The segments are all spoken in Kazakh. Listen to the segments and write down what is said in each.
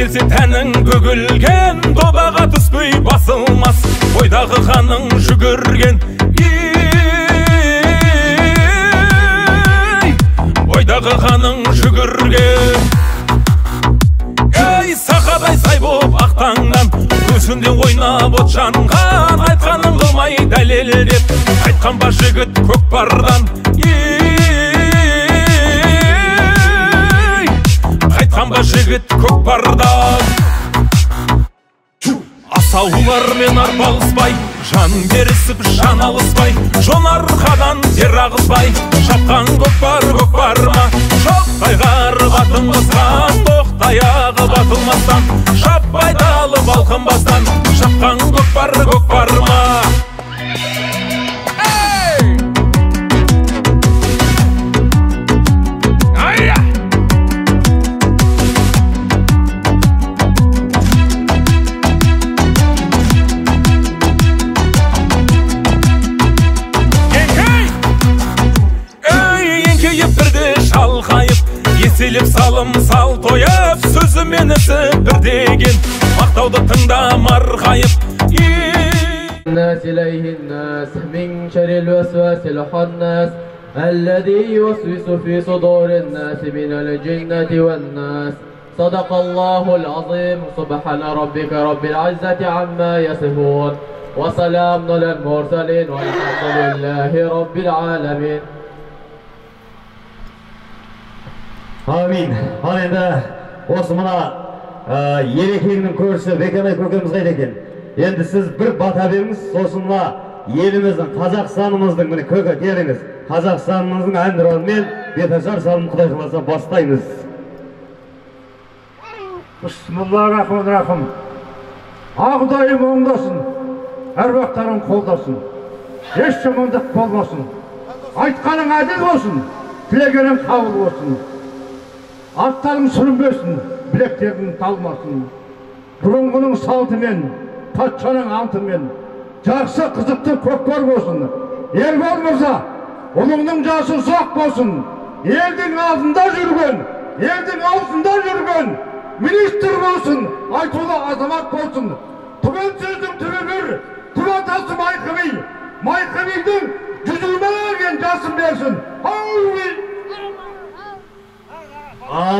келсе тәнің бөгілген, добаға түспей басылмас, бойдағы қаның жүгірген. Бойдағы қаның жүгірген. Ей, сақадай сай боп ақтаңнан, көзінде ойнап от жанған, айтқанын қылмай дәлелдеп, айтқан ба жігіт көкпардан. Айтқан ба жігіт көкпардан. Асаулармен арпалыспай, жан берісіп жан алыспай, жон арқадан тер ағызбай, шапқан көкпар көкпарма. Жоқ тайғары батылмастан, тоқтаяғы батылмастан, шаппай далып алқынбастан, шапқан көкпар көкпарма. Еселеп салым сал тойып, сөзімен ісі бір деген, мақтауды тыңдамар ғайып. الناس إليه الناس من شر الوسواس الخناس الذي يوسوس في صدور الناس من الجنة والناس. صدق الله العظيم. سبحان ربك رب العزة عما يصفون وسلام على المرسلين والحمد لله رب العالمين. Amin. Ал енді осы мына Ерекеңнің көршісі Бекенай көкеміз қайда екен? Енді сіз бір бата беріңіз, сосын мына еліміздің, Қазақстанымыздың, міне көке келіңіз, Қазақстанымыздың әнұранымен беташар салым Құдай қаласа бастаймыз. Бисмиллахир-рахманир-рахим. Ағдайым оңдасын, әруақтарың қолдасын, еш жамандық болмасын, айтқаның әділ болсын, тілегенің қабыл болсын. Аттарың сүрінбесін, білектерің талмасын. Бұрынғының салтымен, патшаның антымен, жақсы қызықты көкпар болсын. Ербол мырза, ұлыңның жасы ұзақ болсын. Елдің алдында жүрген, елдің аузында жүрген министр болсын, айтулы азамат болсын. Түмен сөздің түбі бір, түбі атасы Майқымей, Майқымейдің жүзілмеген жасын берсін.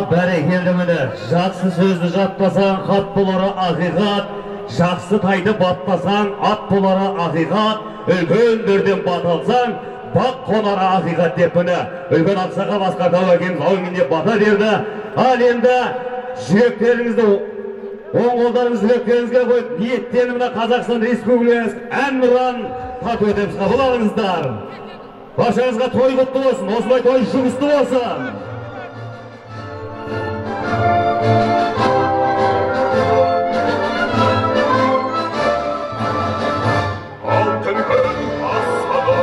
Бәрекелді міне, жақсы сөзді жатпасаң, қат болары ақиқат, жақсы тайды батпасаң, ат болары ақиқат, үлкендерден бат алсаң, бақ қонары ақиқат деп міне, үлкен ақсақа басқартау әкеміз ауылменде бата берді. Ал енді жүректеріңізді, оң қолдарыңыз жүректеріңізге қойып, ниеттені мына Қазақстан Республикасы әнұран тату өтеміз, қабыл алыңыздар. Баршаңызға той құтты болсын, осылай той жұмысты болсын. Алтын күн астана,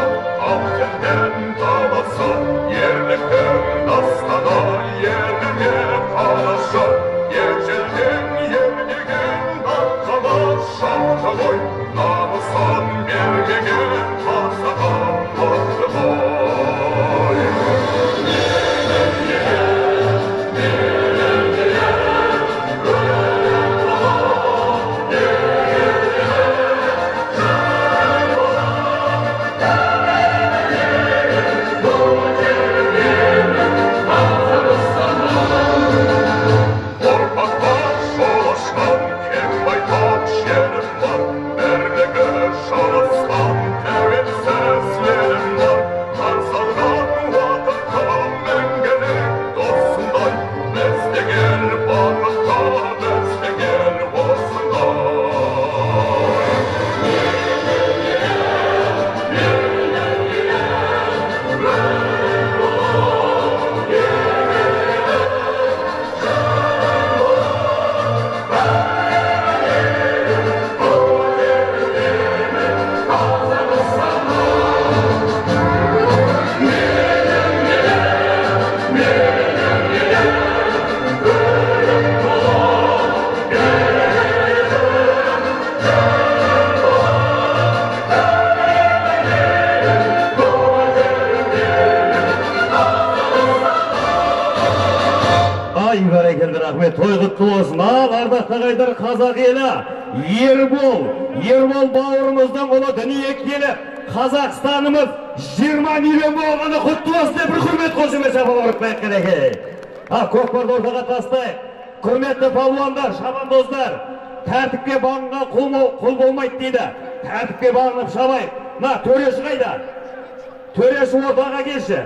алтынмен таласа, ерліктің дастана, еліңе қалаша, ежелден ермеген даңқама шақты ғой, намыстан бермеген қазаған мықты ғой. ardaқты ағайындар, қазақ елі, Ербол бауырымыздың ұлы дүние келіп, Қазақстанымыз 20 миллион болғаны құтты болсын деп бір құрмет қосымен шапаларып бәккенеге. Көкпарды ортаға тастайық. Құрметті палуандар, шабандоздар, тәртіпке бағынған құл болмайды дейді. Тәртіпке бағынып шабайық. Төреші қайда? Төреші ортаға келші.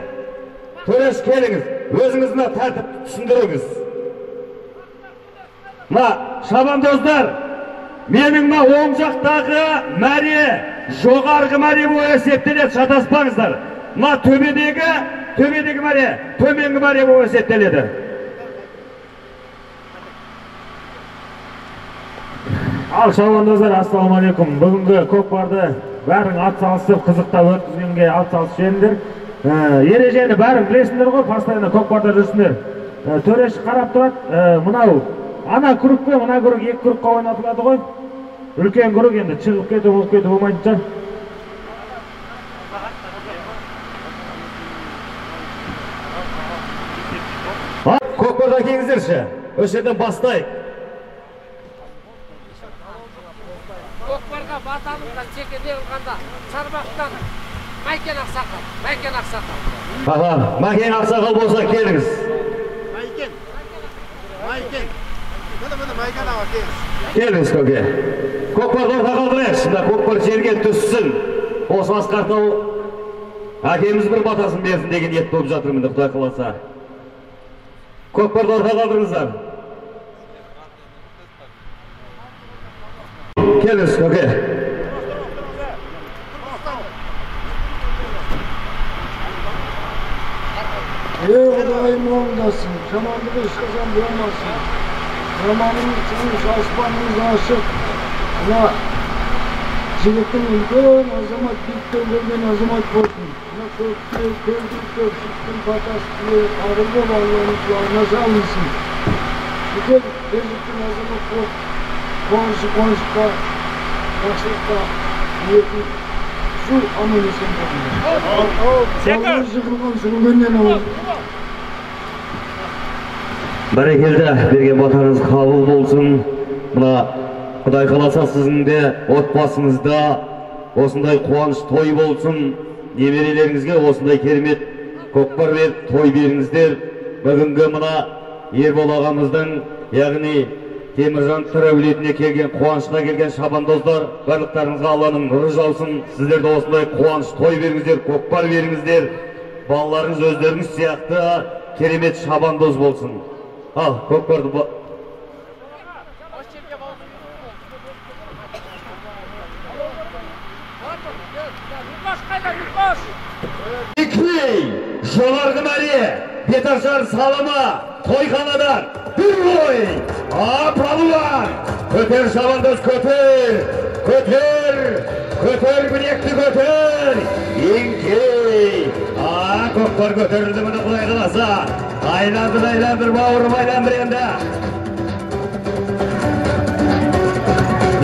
Төреші келіңіз. Өзіңізді тәртіп түсіндіріңіз. Шабандоздар, менің оң жақтағы мәре, жоғарғы мәре бұл есептеледі, шатаспаңыздар. Төбедегі мәре, төменгі мәре бұл есептеледі. Ал шабандоздар, ассалаумалейкум. Бүгінгі көкпарды бәрің ат салысып, қызықтап өткізгенге ат салысып жеңдер. Ережені бәрің білесіңдер ғой, постоянно көкпарда жүрсіңдер. Төреші қарап тұрады, мынау ана күрікке, мына күрік екі күрікке ойнатылады ғой. Үлкен күрік енді шығып кетіп болмайынша. Көкпарға келіңіздерші, өшерден бастайық. Көкпарға баталымда секеде ұлғанда Сарбақтан Майкен Ақсақал. Майкен Ақсақал болса келіңіз. Майкен. Майкен аға келіңіз. Келіңіз көке. Көкпарды орта қалдырайық. Шында көкпар жерге түссін. Осы Асқартау әкеміз бір батасын берсін деген ет болып жатырмын, Құдай қаласа. Көкпарды орта қалдырыңыздар. Келіңіз көке. Құдайым оңдасын, жамандығы ешқашан болмасын. Романымыз шығыш, аспанымыз ашық. Мына жігіттің үлкен азамат, биіктен көрген азамат болсын. Мына көкті, шықтың батасы тілері қарылғы балуанын құлағына жалынсын. Бүкіл безіктің азамат болып, қуанышқа, жақсылыққа, ниетін şu amelisin bakımda. Sağlığı жығылғаннен ауыз. Бәрекелді, берген батарыңыз қабыл болсын. Мына Құдай қаласа сіздің де отбасыңызда осындай қуаныш той болсын. Немерелеріңізге осындай керемет көкпар беріп той беріңіздер. Бүгінгі мына Ербол ағамыздың, яғни Теміржан Тәуелетіне келген, қуанышқа келген шабандоздар, барлықтарыңызға Алланың нұры жаусын. Сіздер де осындай қуаныш той беріңіздер, көкпар беріңіздер. Балаларыңыз өздеріңіз сияқты керемет шабандоз болсын. Ал, көкпарды жоғарғы мәре, беташар салымы, тойханадан бір ой, палуан, көтер шабандоз, көтер білекті көтер, еңкей, көкпар көтерілді мұны Құдай қаласа, айландыр бауырым, айландыр енді.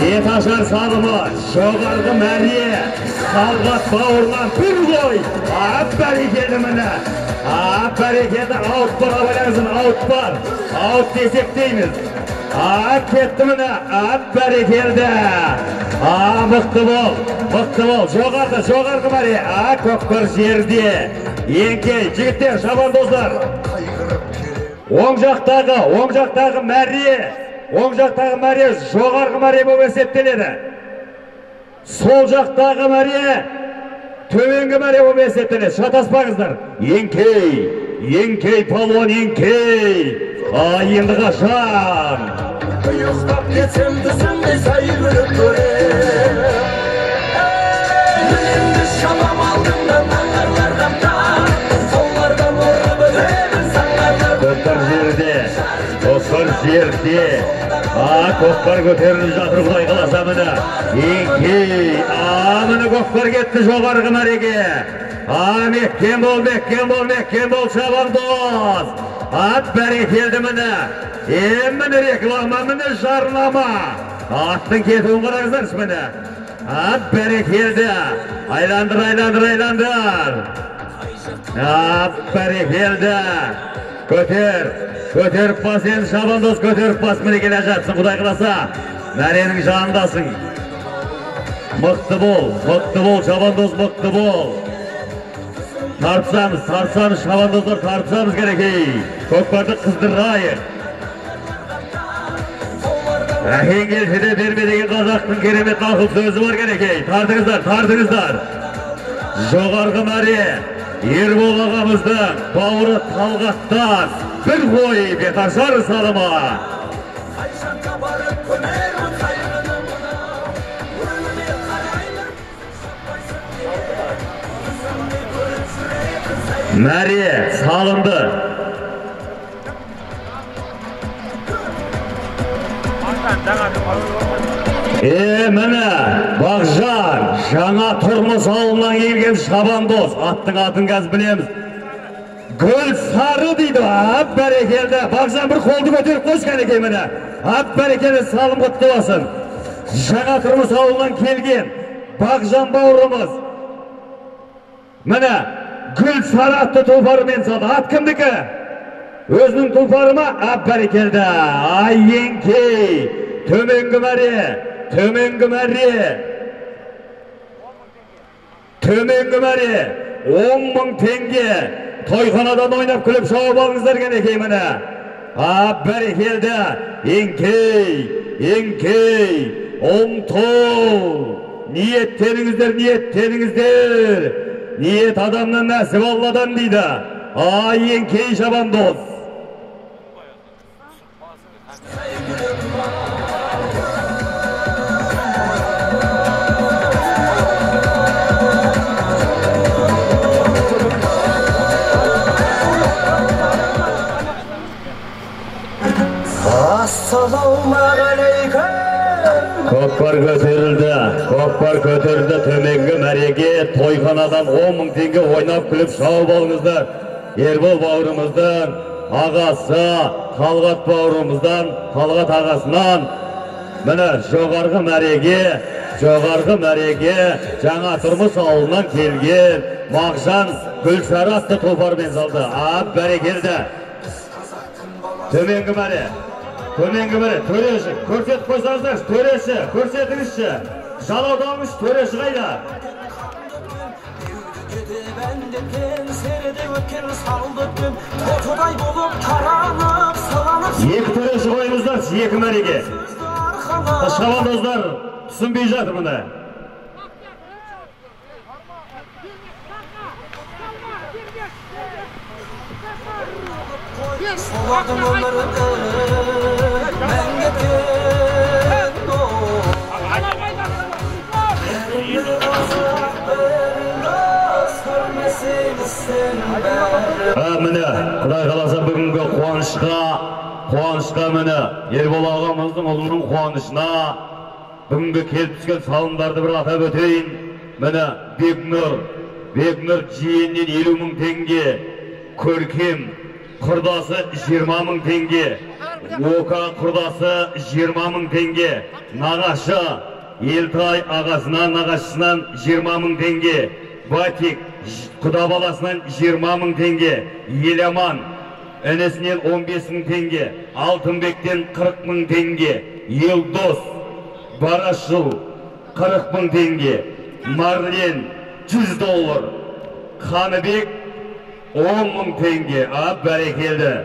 Беташар салымы, жоғарғы мәре, салғат бауырынан бір ой, бәрекелді мұны. Бәрекелді, аут бар, абайлаңызын, аут бар. Аут десептейміз. Кетті мұны, бәрекелді. Мықты бол. Жоғарғы мәре, көкпар жерде. Еңкей, жігіттер, шабандоздар. Оң жақтағы мәре, жоғарғы мәре болып есептеледі. Сол жақтағы мәре, төменгі мәре болып есептеледі. Шатаспаңыздар. Еңкей, палуан, еңкей. Енді қашан. Ұйықтап кетсем түсімде сайылып көрем. Мінемді шамам алдымдан аңғарлардан та, солардан орып өтемін саңғарлар. Көкпар жерде. Көкпар көтеріліп жатыр, Құдай қаласа мұны. Еңкей, мұны көкпар кетті жоғарғы мәреге. Меккен бол шабандоз. Бәрекелді мұны. Мұны реклама, мұны жарнама. Аттың кетуін қараңыздаршы мұны. Бәрекелді. Айландыр. Бәрекелді. Көтер. Көтеріп бас, енді шабандоз көтеріп бас міне келе жатсың, Құдай қаласа. Мәренің жанындасың. Мықты бол, шабандоз мықты бол. Тартсамыз, шабандоздар тартсамыз керекей. Көкпарды қыздырайық. Әкең келшеде берме деген қазақтың керемет ақыл сөзі бар керекей. Тартыңыздар. Жоғарғы мәре, Ербол ағамыздың бауыры Талғаттан бір қой беташар салыма. Мәре салынды. Міне, Бақжан, жаңа тұрмыс ауылынан келген шабандоз. Аттың атын қазір білеміз. Гүл сары дейді, ап бәрекелді. Бақжан бір қолды көтеріп қойшқан екен міне. Ап бәрекелді салым құтты болсын. Жаңа тұрмыс ауылынан келген Бақжан бауырымыз. Міне, гүл сары атты тұлпарымен салды. Ат кімдікі? Өзінің тұлпарыма ап бәрекелді. Ай еңкей, төменгі мәре. 10 мың теңге тойханадан ойнап күліп шауып алыңыздар кенекей міне. Ап бәрекелді. Еңкей, ұмтыл. Ниеттеніңіздер. Ниет адамнан нәсіп Алладан дейді. Ай еңкей шабандоз. Көкпар көтерілді төменгі мәреге тойханадан 10 мың теңге ойнап күліп шауып алыңыздар. Ербол бауырымыздың ағасы, Талғат бауырымыздан, Талғат ағасынан міне жоғарғы мәреге жаңа тұрмыс ауылынан келген Мағжан Гүлсары атты тұлпармен салды. Ап бәрекелді. Төменгі мәре, төреші, көрсетіп қойсаңыздар, төреші, көрсетіңізші. Жалаудамыш, төреші қайда? Екі төреші қойыңыздар, екі мәреге. Шабандоздар түсінбей жатыр мұны. Солардың өмірді мәңгеткен Міне, Құдай қаласа бүгінгі қуанышқа міне, Ербол ағамыздың ұлының қуанышына бүгінгі келіп түскен салымдарды бір атап өтейін. Міне, Бекнұр жиеннен 50 мың теңге, Көркем құрдасы 20 мың теңге, Ока құрдасы 20 мың теңге, Нағашы Елтай ағасынан, нағашысынан 20 мың теңге, Батик құда баласынан 20 мың теңге, Еламан інісінен 15 мың теңге, Алтынбектен 40 мың теңге, Елдос Барашыл 40 мың теңге, Марлен $100, Қаныбек 10 мың теңге. Ап бәрекелді.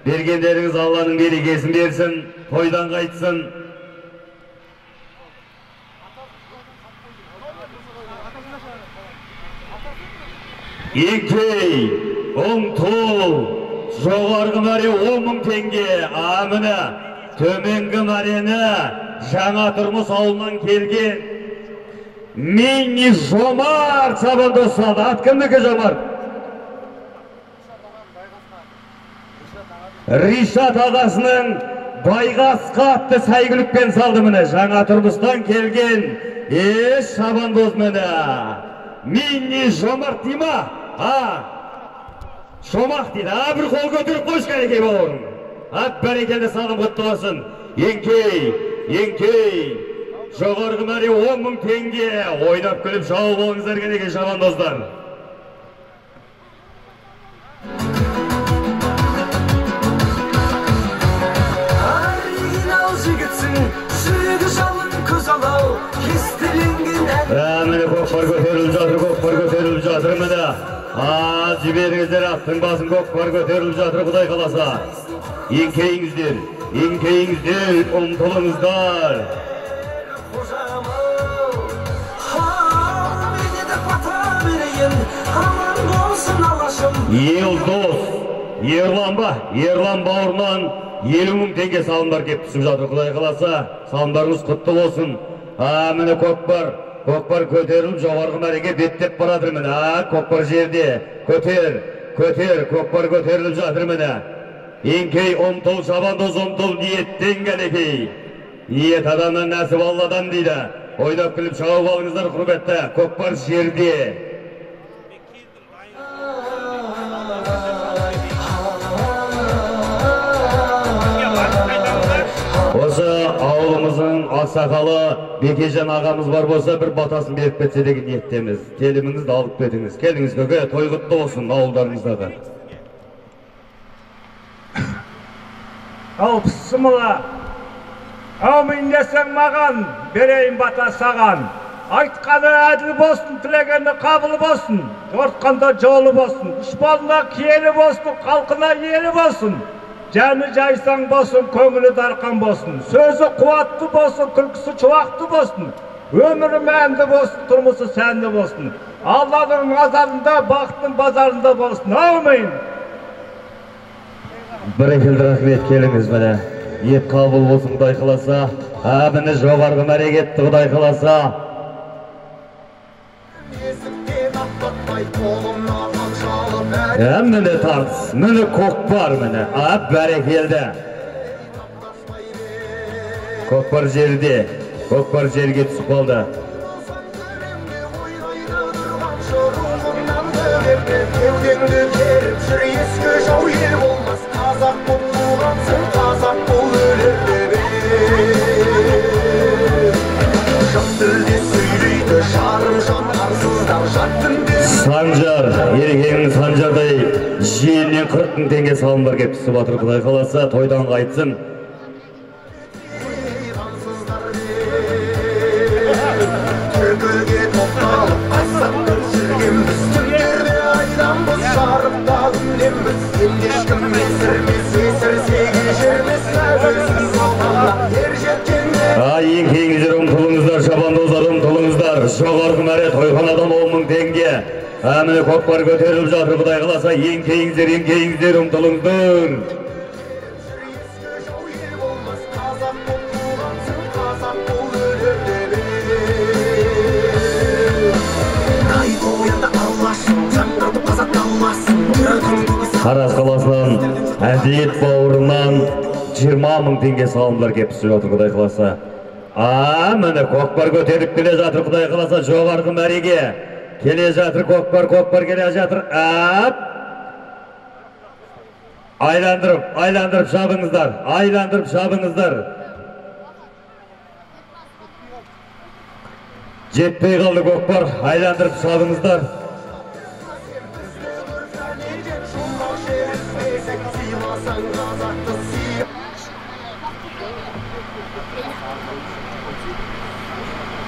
Бергендеріңіз Алланың берекесін берсін, тойдан қайтсын. Еңкей, ұмтыл, жоғарғы мәре 10 мың теңге. Амына, төменгі мәрені жаңа тұрмыс ауылынан келген Мини Жомарт шабандоз салды. Ат кімдікі Жомарт? Ришат ағасының Байғасқа атты сәйгүлікпен салды міне. Жаңа тұрмыстан келген шабандоз міне. Мини Жомарт дейма? Шомақ дейді. Бір қол көтеріп қойшқан екен бауырым. Ат бәрекелді салым құтты болсын. Еңкей. Жоғарғы мәре 10 мың теңге. Ойнап күліп шауып болыңыздар кенеке шабандоздар. жігітсің, жүрегі жалын көз алау, естілінген ән. Міне көкпар көтеріліп жатыр, көкпар көтеріліп жатыр міне. Жіберіңіздер, аттың басын, көкпар көтеріліп жатыр, Құдай қаласа. Еңкейіңіздер, ұмтылыңыздар. Ел дос, Ерлан ба, Ерлан бауырынан 50.000 теңге салымдар кеп түсіп жатыр, Құдай қаласа. Салымдарыңыз құтты болсын. Міне көкпар көтеріліп жоғарғы мәреге беттеп барадыр міне. Көкпар жерде, көтер, көкпар көтеріліп жатыр міне. Еңкей ұмтыл, шабандоз ұмтыл, ниеттен кәлекей. Ниет адамнан, нәсіп Алладан дейді. Ойнап күліп шауып алыңыздар, құрметті. Көкпар жерде. Осы ауылымыздың ақсақалы Бекежан ағамыз бар болса, бір батасын беріп кетсе деген ниеттеміз. Теліміңізді алып кетіңіз. Келіңіз көке, той құтты болсын ауылдарыңыздағы. Ал пысымыла, аумин десең маған, берейін бата саған. Айтқаны әділ болсын, тілегені қабыл болсын, жортқанда жолы болсын, дұшпанына киелі болсын, қалқына елі болсын. Жаны жайсаң болсын, көңілі дарқан болсын, сөзі қуатты болсын, күлкісі чуақты болсын, өмірі мәнді болсын, тұрмысы сәнді болсын. Алланың назарында, бақыттың базарында болсын. Аумин. Бірекелді рахмет, келіңіз міне. Ет қабыл болсын, Құдай қаласа. Міне жоғарғы мәрекетті, Құдай қаласа. Міне тартыс, міне көкпар міне. Бәрекелді. Көкпар жерде, көкпар жерге түсіп қалды. Санжар, ерекеңнің Санжардай желінен 40.000 теңге салымдар кеп түсіп жатыр, Құдай қаласа, тойдан қайтсын. Төкілге тоқталып, қайсақтың жүрген біз түндерде айдан біз шарықталым дембіз. Ендешкім месірмес, есірсеге жермес, өзің солғанда ер жеткенде. Еңкейіңіздер, ұмтылыңыздар, шабандоздар, ұмтылыңыздар. Жоғарғы мәре тойханадан 10.000 теңге. Міне көкпар көтеріліп жатыр, Құдай қаласа. Еңкейіңіздер, ұмтылыңыздар. Тараз қаласынан Әділет бауырынан 20.000 теңге салымдар кеп түсіп жатыр, Құдай қаласа. Міне көкпар көтеріп келе жатыр, Құдай қаласа, жоғарғы мәреге. Келе жатыр, көкпар келе жатыр. Айландырып шабыңыздар. Жетпей қалды көкпар, айландырып шабыңыздар.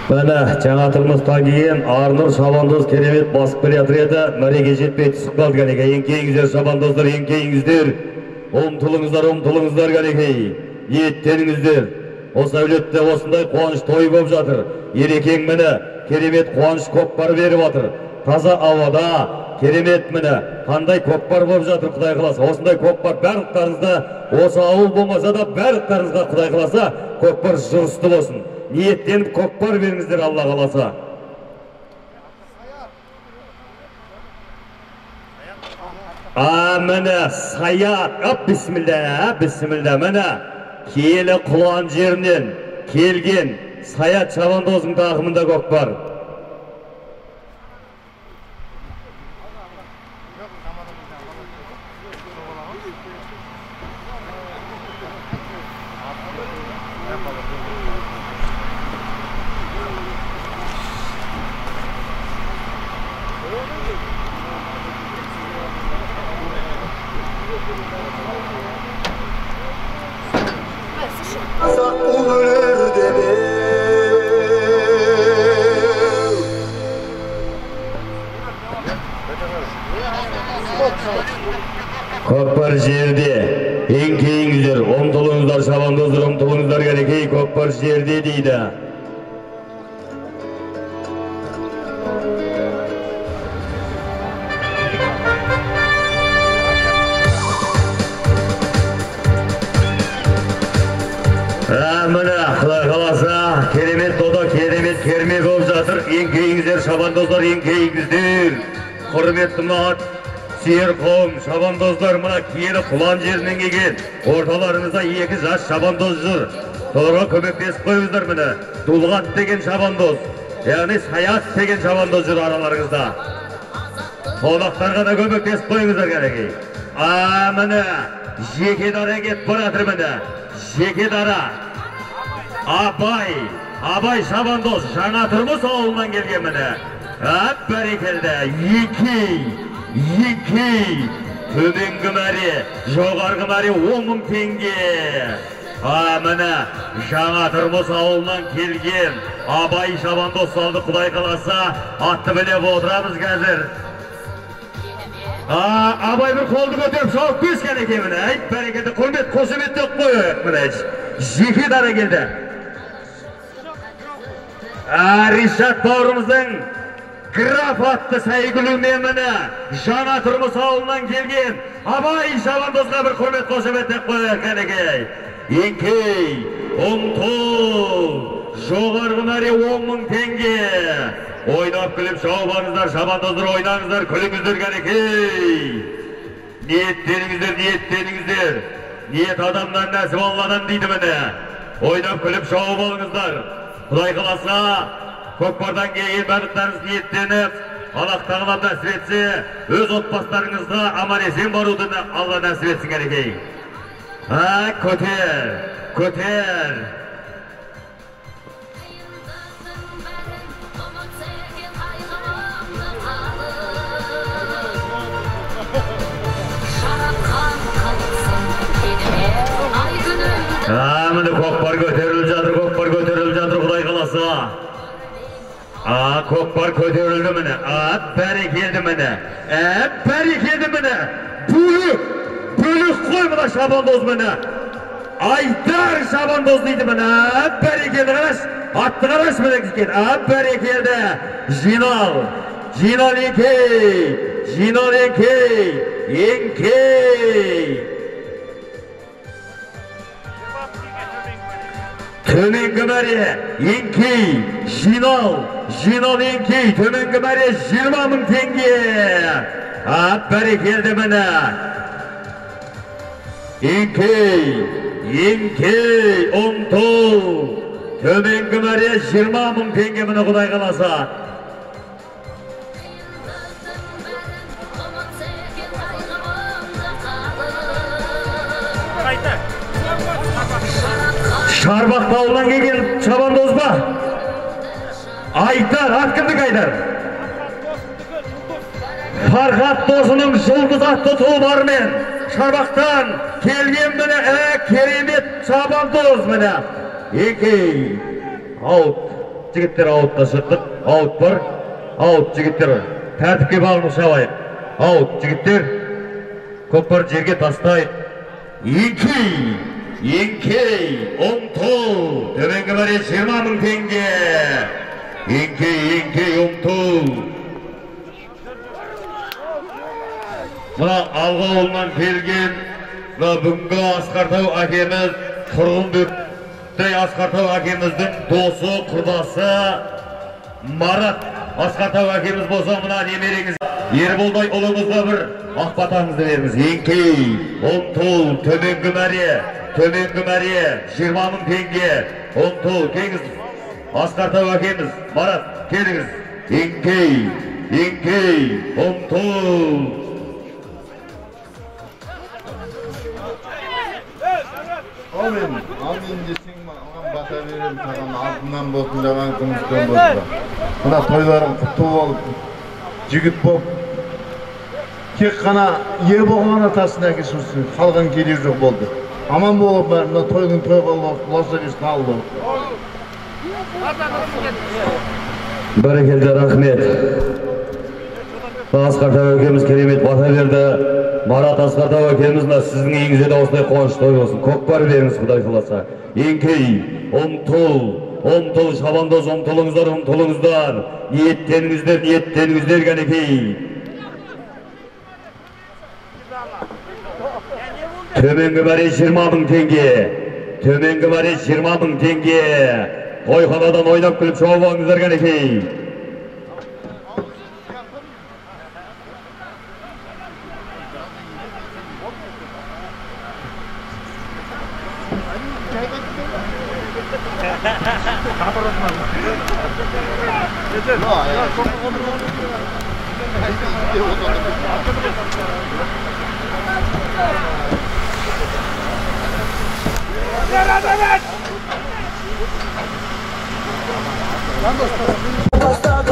Міне жаңа тұрмыстан кейін Арнұр шабандоз керемет басып келе жатыр еді, мәреге жетпей түсіп қалды кәнекей. Еңкейіңіздер шабандоздар, еңкейіңіздер. Ұмтылыңыздар кәнекей. Ниеттеніңіздер. Осы әулетте осындай қуаныш той болып жатыр. Ерекең міне керемет қуаныш көкпар беріп жатыр. Таза ауада керемет міне қандай көкпар болып жатыр, Құдай қаласа. Осындай көкпар барлықтарыңызда, осы ауыл болмаса да барлықтарыңызға, Құдай қаласа, көкпар жүрісті болсын. Ниеттеніп көкпар беріңіздер, Алла қаласа. Міне саят, бисмилля, міне киелі құлан жерінен келген саят шабандоздың тақымында көкпар. ölür dedi. Көкпар жерде, еңкейіңіздер, ұмтылыңыздар, шабандоздар, ұмтылыңыздар кәнекей, көкпар жерде дейді. Міне, Құдай қаласа, керемет дода, керемет керме болып жатыр. Еңкейіңіздер, шабандоздар, еңкейіңіздер. Құрметті мынат, сүйер қауым, шабандоздар, мына киелі құлан жерінен келген. Орталарыңызда 2 жас шабандоз жүр. Соларға көмектесіп қойыңыздар міне. Дулғат деген шабандоз, яғни Саят деген шабандоз жүр араларыңызда. Қонақтарға да көмектесіп қойыңыздар кәнекей. Міне, жеке дара кетіп баратыр міне. Жеке дара. Абай шабандоз жаңа тұрмыс ауылынан келген міне. Бәрекелді. Екі. Төменгі мәре, жоғарғы мәре 10.000 теңге. Міне, жаңа тұрмыс ауылынан келген Абай шабандоз салды, Құдай қаласа, атты білеп отырамыз қазір. Абай бір қолды көтеріп шауып көскен екен міне. Бәрекелді, құрмет қошеметтеп қойып міне. Жеке дара келді. Ришат бауырымыздың граф атты сәйгүлімен міне жаңа тұрмыс ауылынан келген Абай шабандозға бір құрмет қошеметтеп қойып кәнекей. Еңкей, ұмтыл, жоғарғы мәре 10.000 теңге. Ойнап күліп шауып шабандоздар ойнаңыздар, күліңіздер кәнекей. Ниеттеріңіздер. Ниет адамнан нәсіп Алладан дейді міне. Ойнап күліп шауып алыңыздар. Құдай қаласа, көкпардан кейін барлықтарыңыз ниеттеніп, Аллах тағала нәсіп етсе, өз отбасыларыңызға аман-есен баруды Алла нәсіп етсін кәнекей. Көтер. Міне көкпар көтеріліп жатыр, Құдай қаласа. Көкпар көтерілді міне. Бәрекелді міне. Бөлік қой мына шабандоз міне. Айдар шабандоз дейді міне. Бәрекелді қараш. Атты қараш міне кіскен. Бәрекелді. Жинал еңкей. Төменгі мәре, еңкей, жинал еңкей, төменгі мәре 20.000 теңге. Бәрекелді міне. Еңкей, ұмтыл, төменгі мәре 20.000 теңге міне Құдай қаласа. Шарбақ тауынан келген шабандоз ба? Айдар, кімдік Айдар? Фархат досының жұлдыз атты тұлбарымен Шарбақтан келген міне, керемет шабандоз міне. Еңкей, аут, жігіттер аутқа шықтық, аут бар, аут жігіттер, тәртіпке бағынып шабайық. Аут жігіттер, көкпар жерге тастайық. Еңкей, ұмтыл, төменгі мәре 20.000 теңге. Еңкей, ұмтыл. Мұна алға олынан келген, бүгінгі Асқартау әкеміз, Тұрғынбектай Асқартау әкеміздің досы, құрдасы Марат Асқартау әкеміз болса, мұна немереңіз Ерболдай ұлыңызға бір ақбатаңызды беріңіз. Еңкей, ұмтыл, төменгі мәре 20.000 теңге. Ұмтыл, кеңіз Асқартау әкеміз, Марат, келіңіз. Еңкей, ұмтыл. Амин десең маған бата берем, саған алтыннан болсын, жаған күмістен болсын. Мына тойларың құтты болып, жігіт болып, тек қана ер болған атасына әкесі қалған келер жоқ болды. Amан болып, мына тойдың тойға лошадишін алды. Бәрекелді, рахмет. Асқар тәуекеміз керемет бата берді. Марат Асқар тәуекемізді сіздің еңізде де осылай қуаныш той болсын. Көкпар беріңіз, Құдай қаласа. Еңкей, ұмтыл, шабандоз, ұмтылыңыздар. Ниеттеніңіздер кәнекей. Төменгі мәре 20.000 теңге. Төменгі мәре 20.000 теңге. Тойханадан ойнап күліп шауып кәнекей.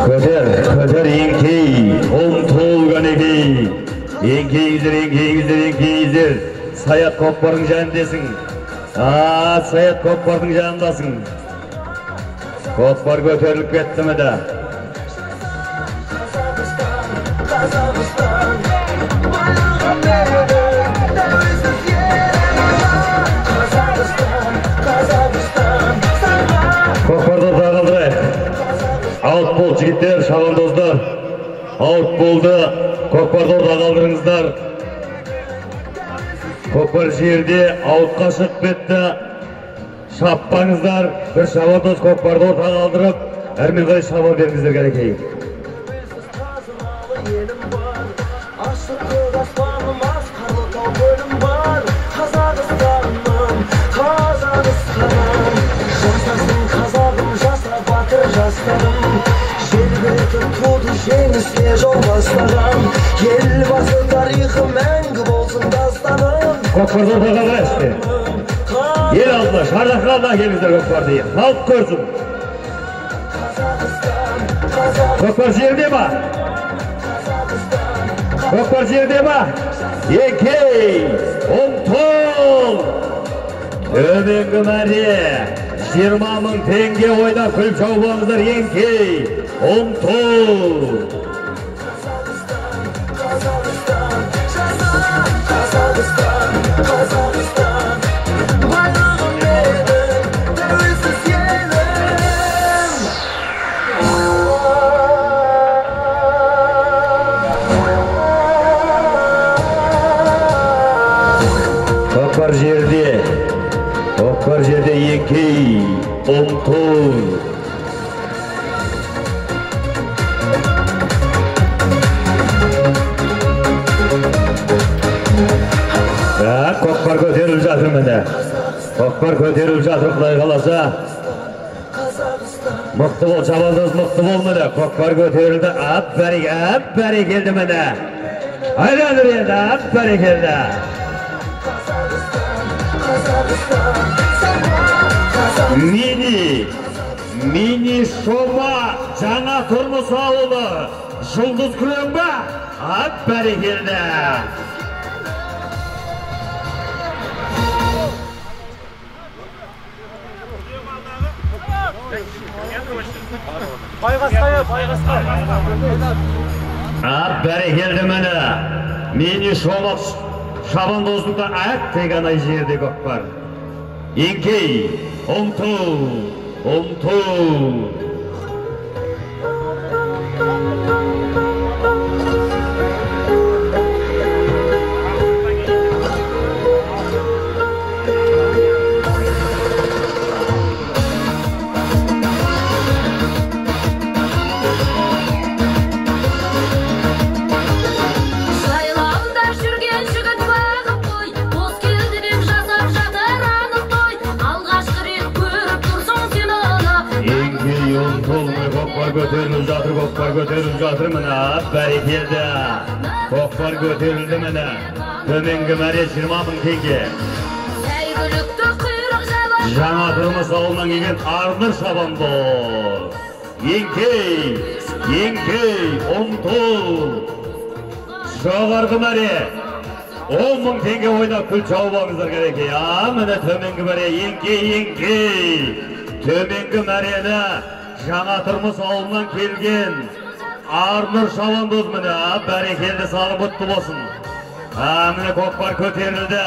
Көтер еңкей, ұмтыл кәнекей. Еңкейіздер. Саят көкпардың жанындасың. Саят көкпардың жанындасың. Көкпар көтеріліп кетті ме да? Көкпарды тағылдырайық. Алып бол жігіттер, шабандоздар. Алып болды. Көкпарды тағылдырыңыздар. Көкпар жерде ауытқа шығып кетті. Шаппаңыздар. Bir шабандоз көкпарды тағылдырып, әрмен қарай шаба беріңіздер кәнекей. Жеңіске жол бастаған елбасы тарихы мәңгі болсын дастаным. Көкпарды тағылдырайық. Ел алдына, шардаққа алдына келіңіздер көкпарды. Халық көрсін. Көкпар жерде ма? Көкпар жерде ма? Еңкей, ұмтыл. Төменгі мәре 20.000 теңге ойнап күліп шауып еңкей, ұмтыл. Көкпар жерде еңкей, ұмтыл. Көкпар көтеріліп жатыр міне. Көкпар көтеріліп жатыр, Құдай қаласа. Мықты бол, шабандоз, мықты бол міне. Көкпар көтерілді, бәрекелді міне. Айланыр енді, бәрекелді. Мини шома жаңа тұрмыс ауылы. Жұлдыз күлен ба? Бәрекелді. Бәрекелді мені. Мені шомақ шабандоздықта тек анай жерде көкпар. Еңкей, ұмтыл. Көкпар көтеріліп жатыр міне, бәрекелді. Көкпар көтерілді міне. Төменгі мәре 20.000 теңге. Жаңа тұрмыс ауылынан келген Арнұр шабандоз. Еңкей, ұмтыл. Жоғарғы мәре 10.000 tenge ойнап күл чауып алыңыздар керек. Міне төменгі мәре еңке. Төменгі мәрені жаңа тұрмыс ауылынан келген Арнұр Шабандоз міне бәрекелді салып құтты болсын. Міне көкпар көтерілді.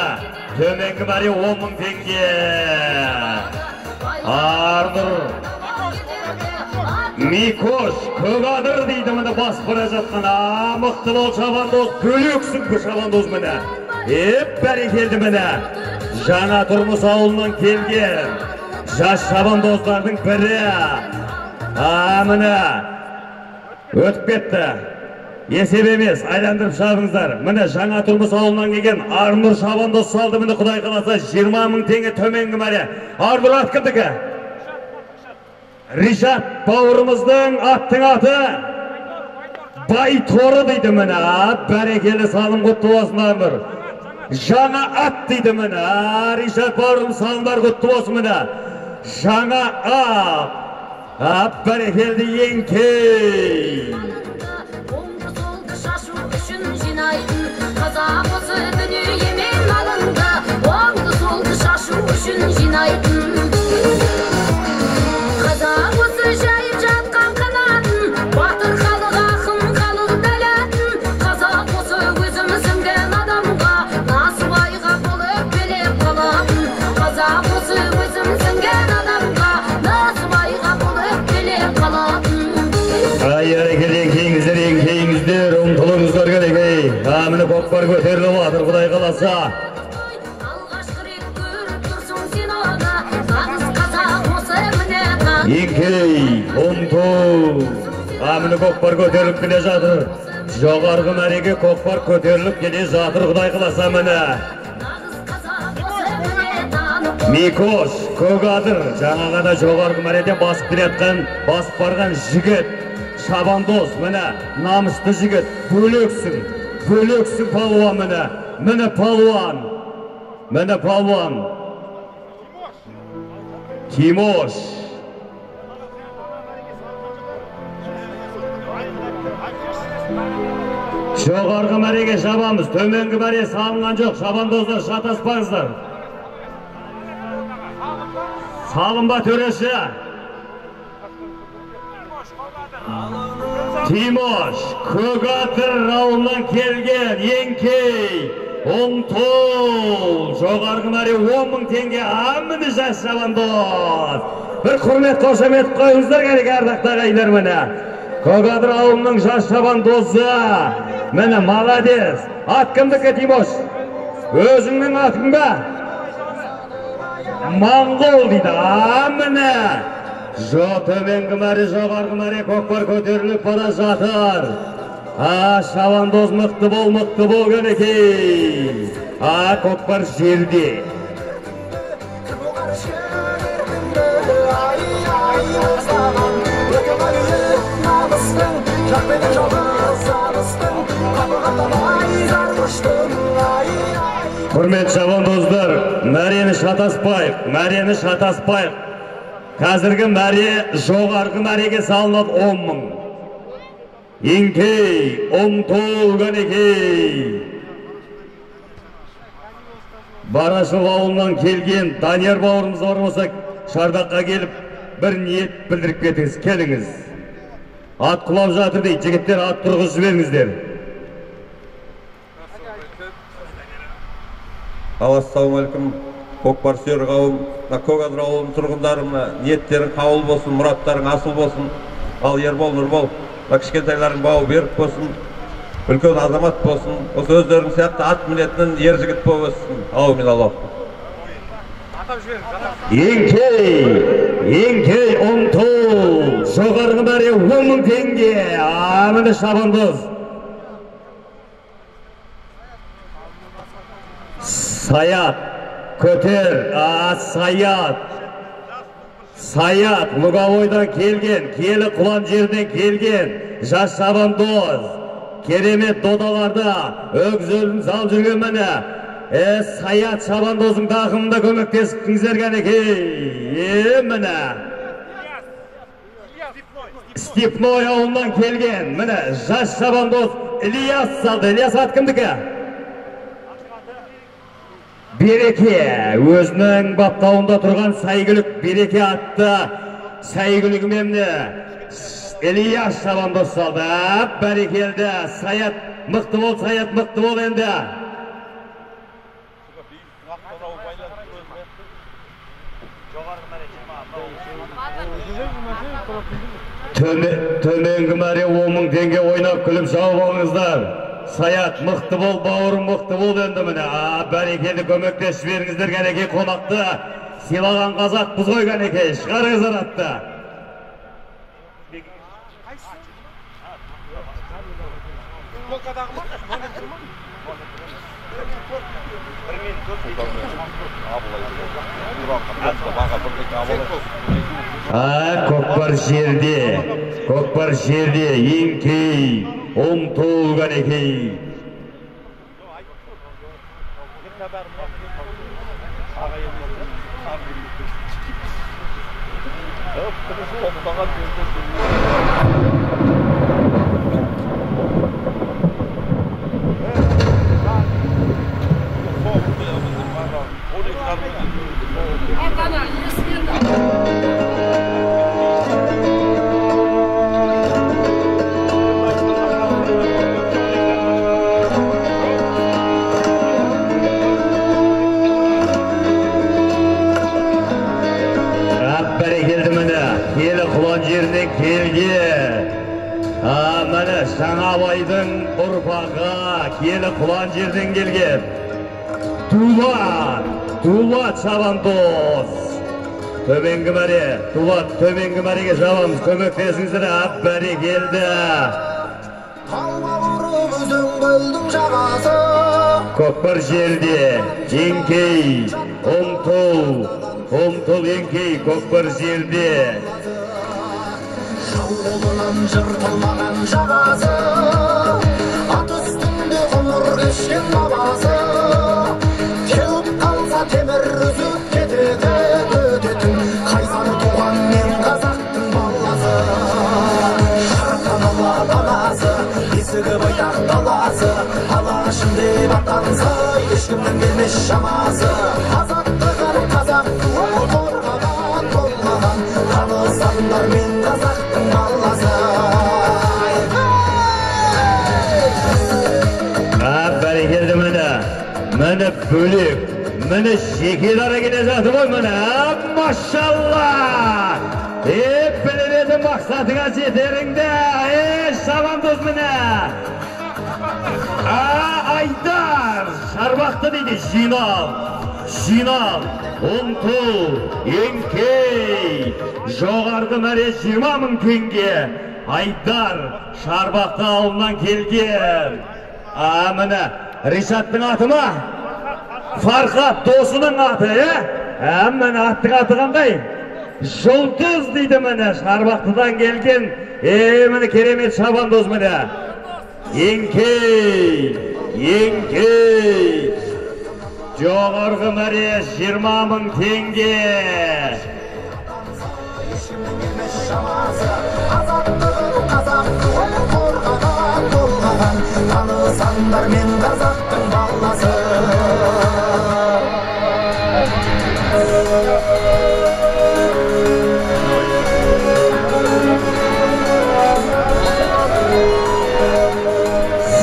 Төменгі мәре 10.000 теңге. Арнұр Микош Көкадыр дейді міне бас бара жатқан. Мықты бол Шабандоз, бөлексің бұл Шабандоз міне. Бәрекелді міне. Жаңа тұрмыс ауылынан келген жас Шабандоздардың бірі. Міне өтіп кетті. Есеп емес, айландырып шабыңыздар. Міне жаңа тұрмыс ауылынан келген Арнұр Шабандоз салды. Міне Құдай қаласа 20.000 теңге төменгі мәре. Арнұр ат кімдікі? Ришат бауырымыздың аттың аты Байторы дейді міне. Бәрекелі салым құтты болсын Арнұр. Жаңа ат дейді міне. Ришат бауырым салымдар құтты болсын міне. Жаңа ат. Бәрекелді еңкей. Қазақ осы дүниемен алынды, оңды солды шашу үшін жинайтын. Қазақ осы жайып жатқан қанатын, батыр халық ақын халық дәлетін. Қазақ осы өзіміз сіңген адамға насыбайға болып келіп қалатын. Қазақ осы өзіміз сіңген адамға насыбайға болып келіп қалатын. Әрекелен кейіңіздер, ұмтылыңыздар керек. Міне көкпар көтеріліп жатыр Құдай қаласа. Алғашқы рет көріп тұрсың сен оны, нағыз қазақ осы міне қан. Еңкей, ұмтыл. Міне көкпар көтеріліп келе жатыр. Жоғарғы мәреге көкпар көтеріліп келе жатыр Құдай қаласа міне. Микош Көкадыр жаңа ғана жоғарғы мәреден басып келеткен, басып барған жігіт Шабандоз міне намысты жігіт. Бөлексің палуан міне. Міне палуан. Тимош. Жоғарғы мәреге шабамыз. Төменгі мәре салынған жоқ. Шабандоздар шатаспаңыздар. Салынба төреші. Тимош Көкадыр ауылынан келген еңкей. Ұмтыл. Жоғарғы мәре 10.000 теңге. Міне жас Шабандоз. Бір құрмет қошемет қойыңыздар керек ардақты ағайындар міне. Көкадыр ауылының жас Шабандозы. Міне молодец. Ат кімдікі Тимош? Өзіңнің атың ба? Моңғол дейді. Міне. Төменгі мәре жоғарғы мәре көкпар көтеріліп бара жатыр. Шабандоз мықты бол көнекей. Көкпар жерде. Құрмет шабандоздар, мәрені шатаспайық. Қазіргі мәре жоғарғы мәреге салынып 10.000. Еңкей, ұмтыл көнекей. Барашыл ауылынан келген Данияр бауырымыз ормаса Шардаққа келіп бір ниет білдіріп кетіңіз, келіңіз. Ат құлап жатыр дейді, жігіттер ат тұрғыз жіберіңіздер. Ассалаумағалейкум. Көкпар сүйер қауым, Көкадыр ауылының тұрғындарына ниеттерің қабыл болсын, мұраттарың асыл болсын. Ал Ербол, Нұрбол, кішкентайларың бауы берік болсын, үлкен азамат болсын. Осы өздерің сияқты ат мінетін ер жігіт болып өссін. Аумин Аллах. Еңкей, ұмтыл. Жоғарғы мәре 10.000 теңге. Міне Шабандоз. Саят. Көтер, Саят, Луговойдан келген, Келі Құлан жерден келген, жас Шабандоз, керемет додаларда өгзөлін сал жүрген міне. Саят Шабандоздың тақымында көмектесіңіздер кәнекей. Міне. Степной ауылынан келген, міне, жас Шабандоз Ильяс салды. Ильяс ат кімдікі? Береке өзінің баптауында тұрған Сайгүлік Береке атты Сайгүлігімемді Ильяс Шабандоз салды. Бәрекелді. Саят мықты бол, Саят мықты бол енді. Төменгі мәре 10.000 теңге ойнап күліп жауып алыңыздар. Саят мықты бол, бауырым мықты бол енді міне. Бәрекелді көмектесіп беріңіздер. Кәнекей қонақты сыйлаған қазақпыз ғой кәнекей. Шығарыңыздар атты. Көкпар жерде еңкей, ұмтыл кәнекей. Жаңабайдың ұрпағы келі құлан жерден келген Дулат Шабандоз. Төменгі мәре, Дулат төменгі мәреге жабамыз, көмектесіңіздер. Бәрекелді. Көкпар жерде еңкей, ұмтыл еңкей, көкпар жерде. Қолынан жыртылмаған жағасы, ат үстінде ғұмыр кешкен бабасы. Теуіп қалса темір үзіп кетеді, өтетін қайсар туған мен қазақтың баласы. Шарықтан алла данасы, есігі байтақ даласы, алашым деп аттанса, ешкімнің келмес шамасы. Азаттығын қазақ қорғаған болмаған, танысандар мен қазақтың баласы. Бәрекелді міне бөлек, міне жеке дара келе жатыр ғой міне. Машалла! Білемеді мақсатыңа жетеріңді. Шабандоз міне. Айдар! Шарбақты дейді, жинал, ұмтыл, еңкей. Жоғарғы мәре 20.000 теңге. Айдар Шарбақты ауылынан келген. Міне Ришаттың аты ма? Фархат досының аты, міне аттың аты қандай? Жұлдыз дейді міне, Шарбақтыдан келген. Міне керемет Шабандоз міне. Еңкей. Жоғарғы мәре 20.000 теңге. Танысандар мен қазақтың баласы.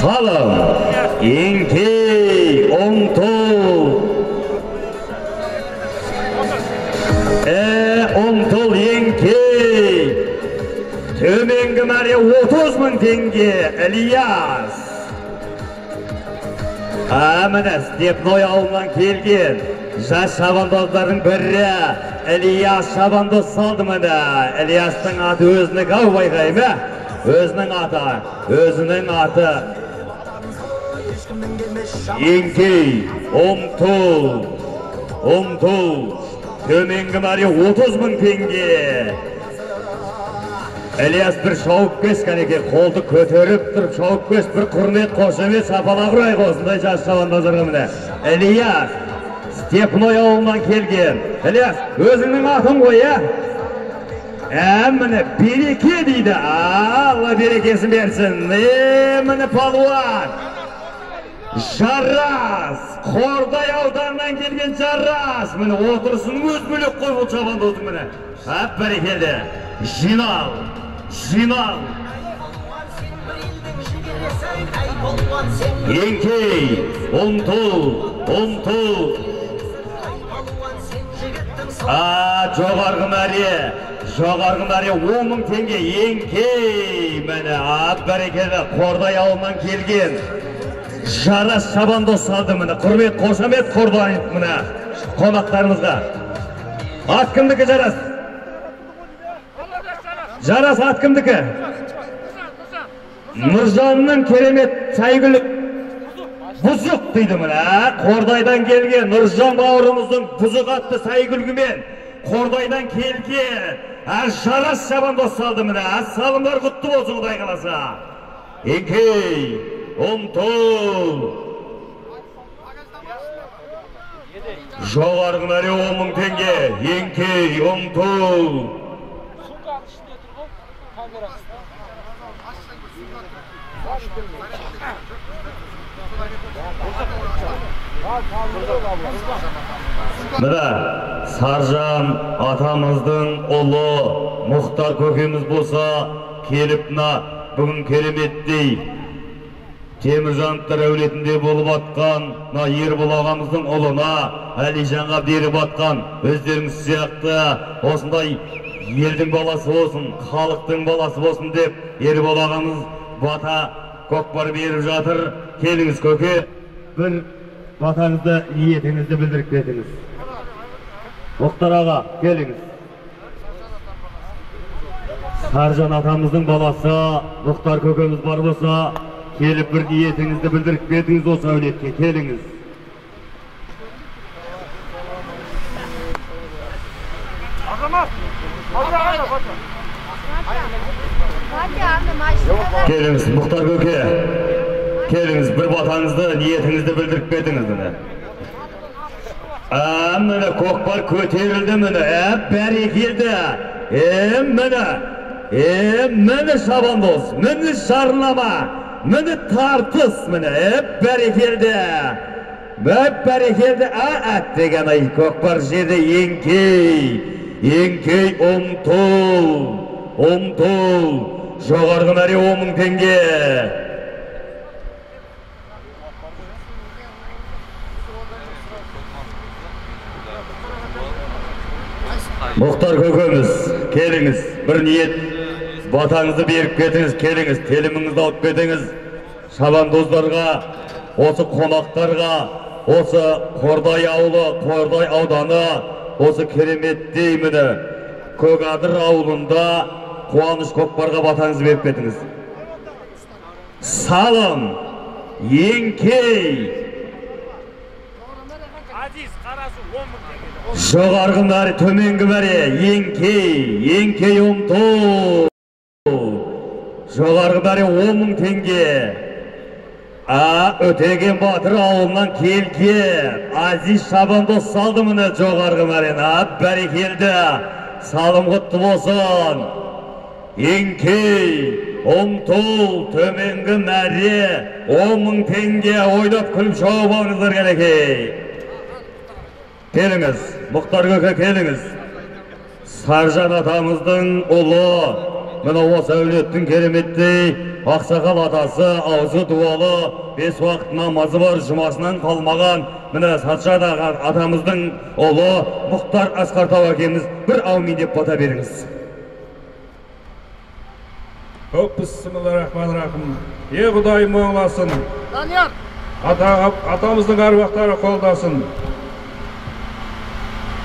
Салым, еңкей, ұмтыл. Ұмтыл, еңкей. Төменгі мәре 30.000 теңге. Ильяс. Міне Степной ауылынан келген жас шабандоздардың бірі Ильяс Шабандоз салды міне. Ильястың аты өзінің ау байқайым, өзінің аты. Еңкей, ұмтыл. Төменгі мәре 30.000 теңге. Ильяс бір шауып кес кәнеке, қолды көтеріп тұрып шауып кес, бір құрмет қошемет сапалақ ұрайық осындай жас шабандоздарға міне. Ильяс Степной ауылынан келген. Ильяс өзіңнің атын ғой, міне Береке дейді. Алла берекесін берсін. Міне палуан. Жарас, Қордай ауданынан келген Жарас, міне отырсын өз бөлек қой бұл шабандоздың міне. Әп бәрекелді. Жинал. Еңкей, ұмтыл. Жоғарғы мәре 10.000 теңге. Еңкей, міне әп бәрекелді. Қордай ауылынан келген Жарас шабандоз салды міне. Құрмет, қошамет Қордай міне. Қонақтарымызға. Ат кімдікі Жарас? Жарас ат кімдікі? Нұржанның керемет сәйгүлік бұзық дейді міне. Қордайдан келген Нұржан бауырымыздың бұзық атты сәйгүлгімен Қордайдан келген Жарас шабандоз салды міне. Салымдар құтты болсын Құдай қаласа. Еңкей, ұмтыл. Жоғарғы мәре 10.000 теңге. Еңкей, ұмтыл. Міне, Саржан атамыздың ұлы Мұхтар көкеміз болса, келіп бүгін кереметтей Теміржановтар әулетінде болып атқан Ербол ағамыздың ұлына Әлижанға беріп атқан өздеріңіз сияқты осындай елдің баласы болсын, халықтың баласы болсын деп Ербол ағамыз бата көкпар беріп жатыр. Келіңіз көке, бір батаңызды, ниетіңізді білдіріп кетіңіз. Мұхтар аға, келіңіз. Саржан атамыздың баласы Мұхтар көкеміз бар болса, келіп бір ниетіңізді білдіріп кетіңіз осы әулетке. Келіңіз. Келіңіз, Мұхтар көке. Келіңіз, бір батаңызды, ниетіңізді білдіріп кетіңіз. Міне, көкпар көтерілді міне. Бәрекелді. Міне шабандоз, міне шарнама, міне тартыс міне. Бәрекелді. Бәрекелді. Әттеген ай көкпар жерде еңкей ұмтыл. Жоғарғы мәре 10.000 теңге. Мұхтар көкеміз, келіңіз, бір ниет батаңызды беріп кетіңіз. Келіңіз, теліміңізді алып кетіңіз. Шабандоздарға, осы қонақтарға, осы Қордай ауылы, Қордай ауданы, осы кереметтей міне Көкадыр ауылында қуаныш көкпарға батаңызды беріп кетіңіз. Салым, еңкей. Жоғарғы мәре, төменгі мәре, еңкей ұмтыл. Жоғарғы мәре 10.000 теңге. Өтеген батыр ауылынан келген Азиз шабандоз салды міне жоғарғы мәрені. Бәрекелді. Салым құтты болсын. Еңкей ұмтыл, төменгі мәре 10.000 теңге. Ойнап күліп шауып алыңыздар келекей. Келіңіз, Мұхтар көке, келіңіз. Саржан атамыздың ұлы, мына осы әулеттің кереметтей ақсақал атасы, аузы дуалы, 5 уақыт намазы бар, жұмасынан қалмаған, міне Саржан атамыздың ұлы Мұхтар Асқартау әкеміз бір аумин деп бата беріңіз. Бисмиллахиррахманиррахим. Құдайым оңласын. Атамыздың аруақтары қолдасын.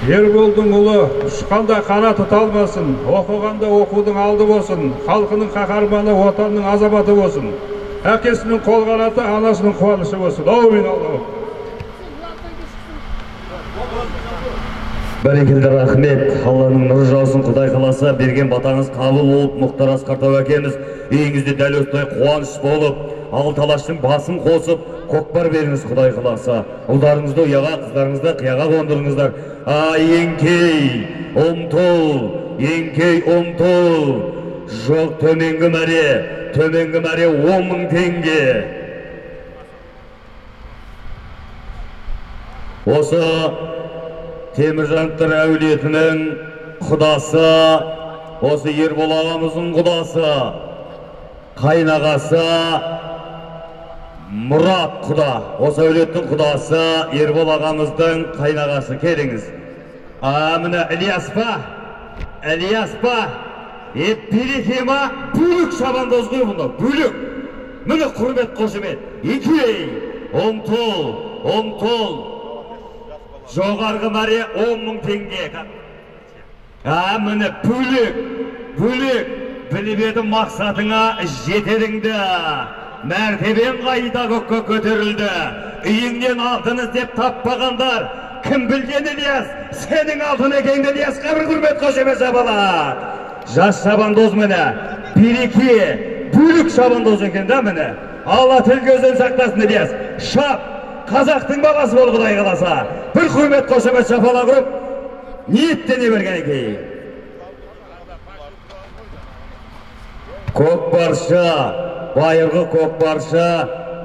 Ерболдың ұлы ұшқанда қанаты талмасын, оқығанда оқудың алды болсын, халқының қаһарманы, отанның азаматы болсын. Әкесінің қолғанаты, анасының қуанышы болсын. Аумин Аллах. Бәрекелді, рахмет. Алланың нұры жаусын. Құдай қаласа берген батаңыз қабыл болып, Мұхтар Асқартау әкеміз үйіңізде дәл осылай қуаныш болып, Алталаштың басын қосып, көкпар беріңіз Құдай қаласа. Ұлдарыңызды ұяға, қыздарыңызды қияға қондырыңыздар. Еңкей ұмтыл. Жоқ, төменгі мәре 10.000 теңге. Осы Теміржановтар әулетінің құдасы, осы Ербол ағамыздың құдасы, қайнағасы Мұрат құда. Осы әулеттің құдасы Ербол ағамыздың қайнағасы. Келіңіз. Міне Ілияс па? Ілияс па? Береке ма? Бүлік шабандоз ғой бұнда, бүлік. Міне құрмет қошемет. Екей, ұмтыл. Жоғарғы мәре 10.000 теңге. Міне бүлік. Біліп едім мақсатыңа жетеріңді. Мәртебен қайда көкке көтерілді. Үйіңнен алтын іздеп таппағандар. Кім білген Ілияс? Сенің алтын екенді Ілияс. Қабір құрмет қошемет жабалар. Жас шабандоз міне. Береке, бүлік шабандоз екен да міне. Алла тіл көзден сақтасын Ілияс. Шап, қазақтың баласы бол Құдай қаласа. Бір құрмет қошемет шапала құрып, ниеттене берген екен. Көкпаршы, байырғы көкпаршы,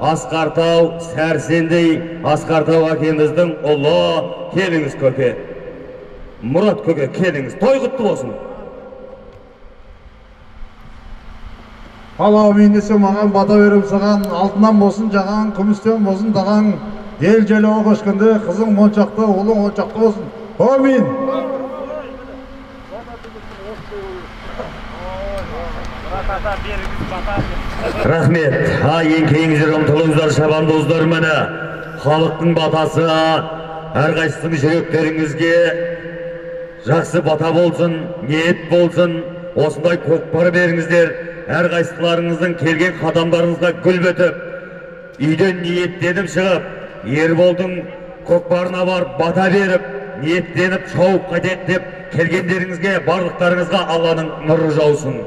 Асқартау, Сәрсендей, Асқартау әкеміздің ұлы. Келіңіз көке. Мұрат көке, келіңіз. Той құтты болсын. Алау мендесі маған бата беріп саған, алтынан болсын, жаған, күмістен болсын, даған, ел желеуі көшкенде, қызың моншақты, ұлың оншақты болсын. Амин. Рахмет. Еңкейіңіздер, ұмтылыңыздар, шабандоздар мені. Халықтың батасы, әрқайсының жүректеріңізге жақсы бата болсын, ниет болсын. Осындай көкпар беріңіздер. Әрқайсыларыңыздың келген қадамдарыңызға гүл бітіп, үйден ниеттеніп шығып, Ерболдың көкпарына барып бата беріп, ниеттеніп шауып қайтеді деп келгендеріңізге, барлықтарыңызға Алланың нұры жаусын.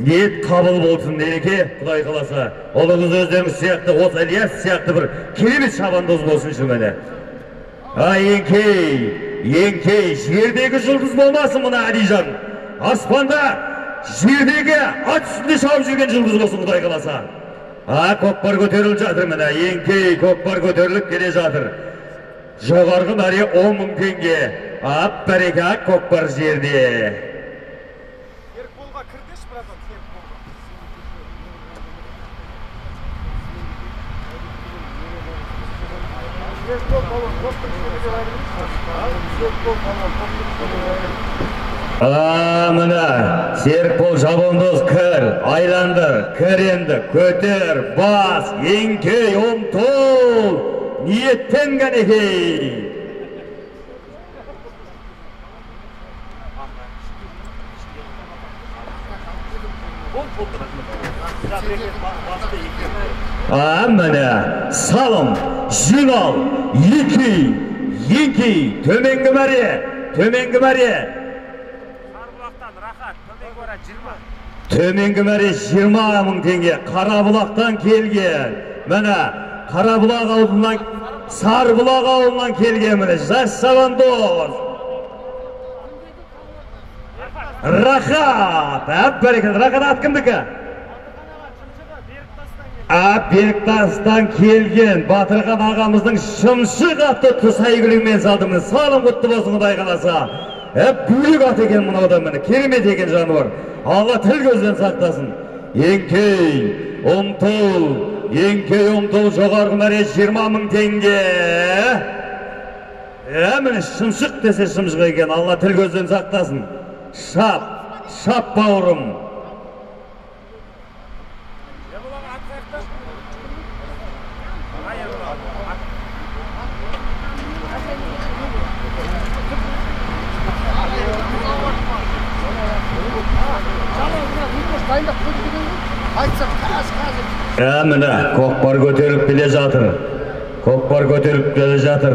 Ниет қабыл болсын, нереке, Құдай қаласа. Олыңыз өздеріңіз сияқты, осы Ілияс сияқты бір керемет шабандоз болсын шүмені. Еңкей, жердегі жұлдыз болмасын мұна Әлижан. Аспанда, жердегі ат үстінде шауып жүрген жұлдыз болсын Құдай қаласа. Көкпар көтеріліп жатыр міне. Еңкей, көкпар көтеріліп келе жатыр. Жоғарғы мәре 10.000 теңге. Бәреке, көкпар жерде. Міне, Серікбол шабандоз кір, айландыр, кір енді, көтер, бас, еңкей, ұмтыл, ниеттен кәнекей. Міне, салым, жинал, еңкей, төменгі мәре. Төменгі мәре 20.000 теңге. Қарабұлақтан келген. Міне, Қарабұлақ ауылынан, Сарбұлақ ауылынан келген міне. Жас шабандоз. Рахат. Бәрекет. Рахат ат кімдікі? Беріктастан келген Батырған ағамыздың шымшық атты тұсайгүлігімен салдымын. Салым құтты болсын Құдай қаласа. Бүлік ат екен мұнаудан міне. Керемет екен жануар. Алла тіл көзден сақтасын. Еңкей, ұмтыл, жоғарғы мәре 20.000 теңге. Міне шымшық десе шымшық екен. Алла тіл көзден сақтасын. Шап бауырым. Міне, көкпар көтеріліп келе жатыр.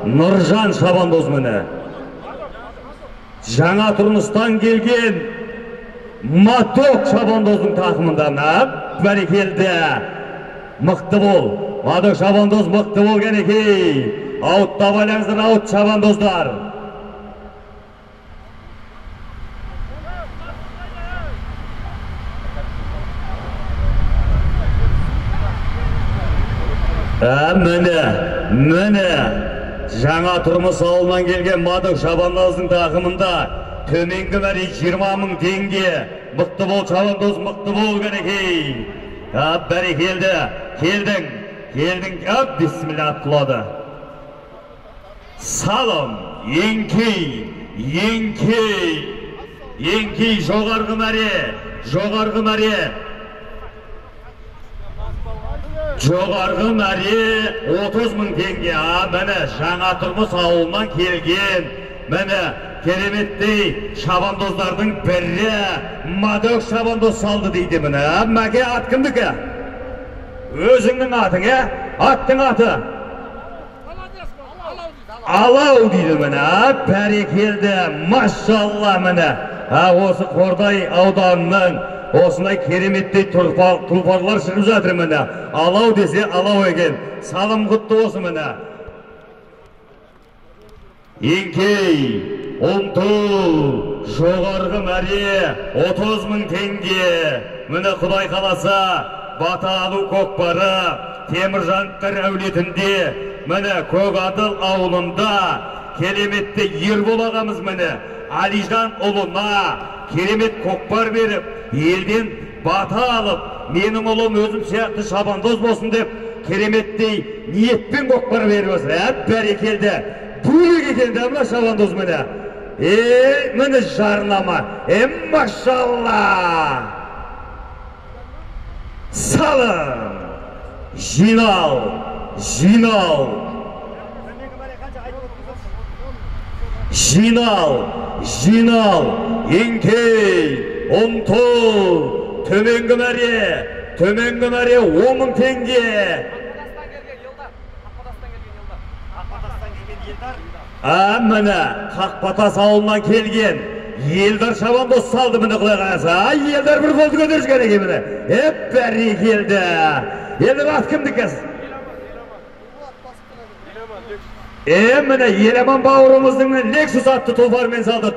Нұржан шабандоз міне. Жаңа тұрмыстан келген Маток шабандоздың тақымында. Бәрекелді. Мықты бол. Маток шабандоз мықты бол кәнекей. Аутта байлаңыздар, аут шабандоздар. Міне жаңа тұрмыс ауылынан келген Мадық Шабандоздың тақымында төменгі мәре 20 мың теңге. Мықты бол Шабандоз, мықты бол кәнекей. Бәрекелді, келдің, бисмилlah атқылады. Салым, еңкей, жоғарғы мәре. 30 мың теңге. Міне жаңа тұрмыс ауылынан келген. Міне кереметтей шабандоздардың бірі Мадық Шабандоз салды дейді. Міне мәке ат кімдікі? Өзіңнің атың, аттың аты? Алау дейді. Міне бәрекелді, машалла. Міне осы Қордай ауданының осындай кереметтей тұлпарлар шығып жатыр. Міне алау десе алау екен. Салым құтты осы. Міне еңкей, ұмтыл, жоғарғы мәре 30 мың теңге. Міне Құдай қаласа бата алу көкпары Теміржановтар әулетінде, міне Көкадыл ауылында кереметті Ербол ағамыз міне Алижан ұлына керемет көкпар беріп, елден бата алып, менің ұлым өзім сияқты шабандоз болсын деп кереметтей ниетпен көкпар беріп өсір. Бәрекелді, бөлік екен де мына шабандоз міне. Міне жарнама, машалла. Салым, жинал, еңкей, ұмтыл, төменгі мәре 10 мың теңге. Міне Қақпатас ауылынан келген Елдар Шабандоз салды. Міне Құдай қаласа, Елдар бір қолды көтерішкен екен. Міне бәрекелді. Елдар ат кімдікіз? Міне Еламан бауырымыздың Лексус атты тұлпармен салды.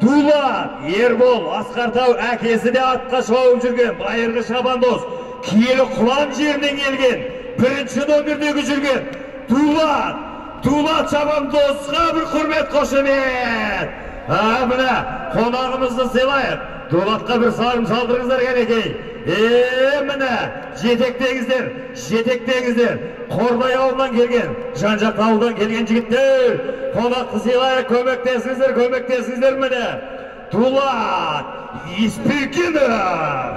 Дулат, Ербол, Асқартау әкесі де атқа шауып жүрген байырғы Шабандоз, киелі құлан жерінен келген, бірінші номердегі жүрген Дулат Шабандозға бір құрмет қошемет. Міне қонағымызды сыйлайық. Дулатқа бір сарым салдырыңыздар кәнекей. Міне жетектеңіздер. Қордай ауылдан келген, жан-жақ ауылдан келген жігіттер. Қонақты сыйлайық, көмектесіңіздер міне. Дулат Еспекенов.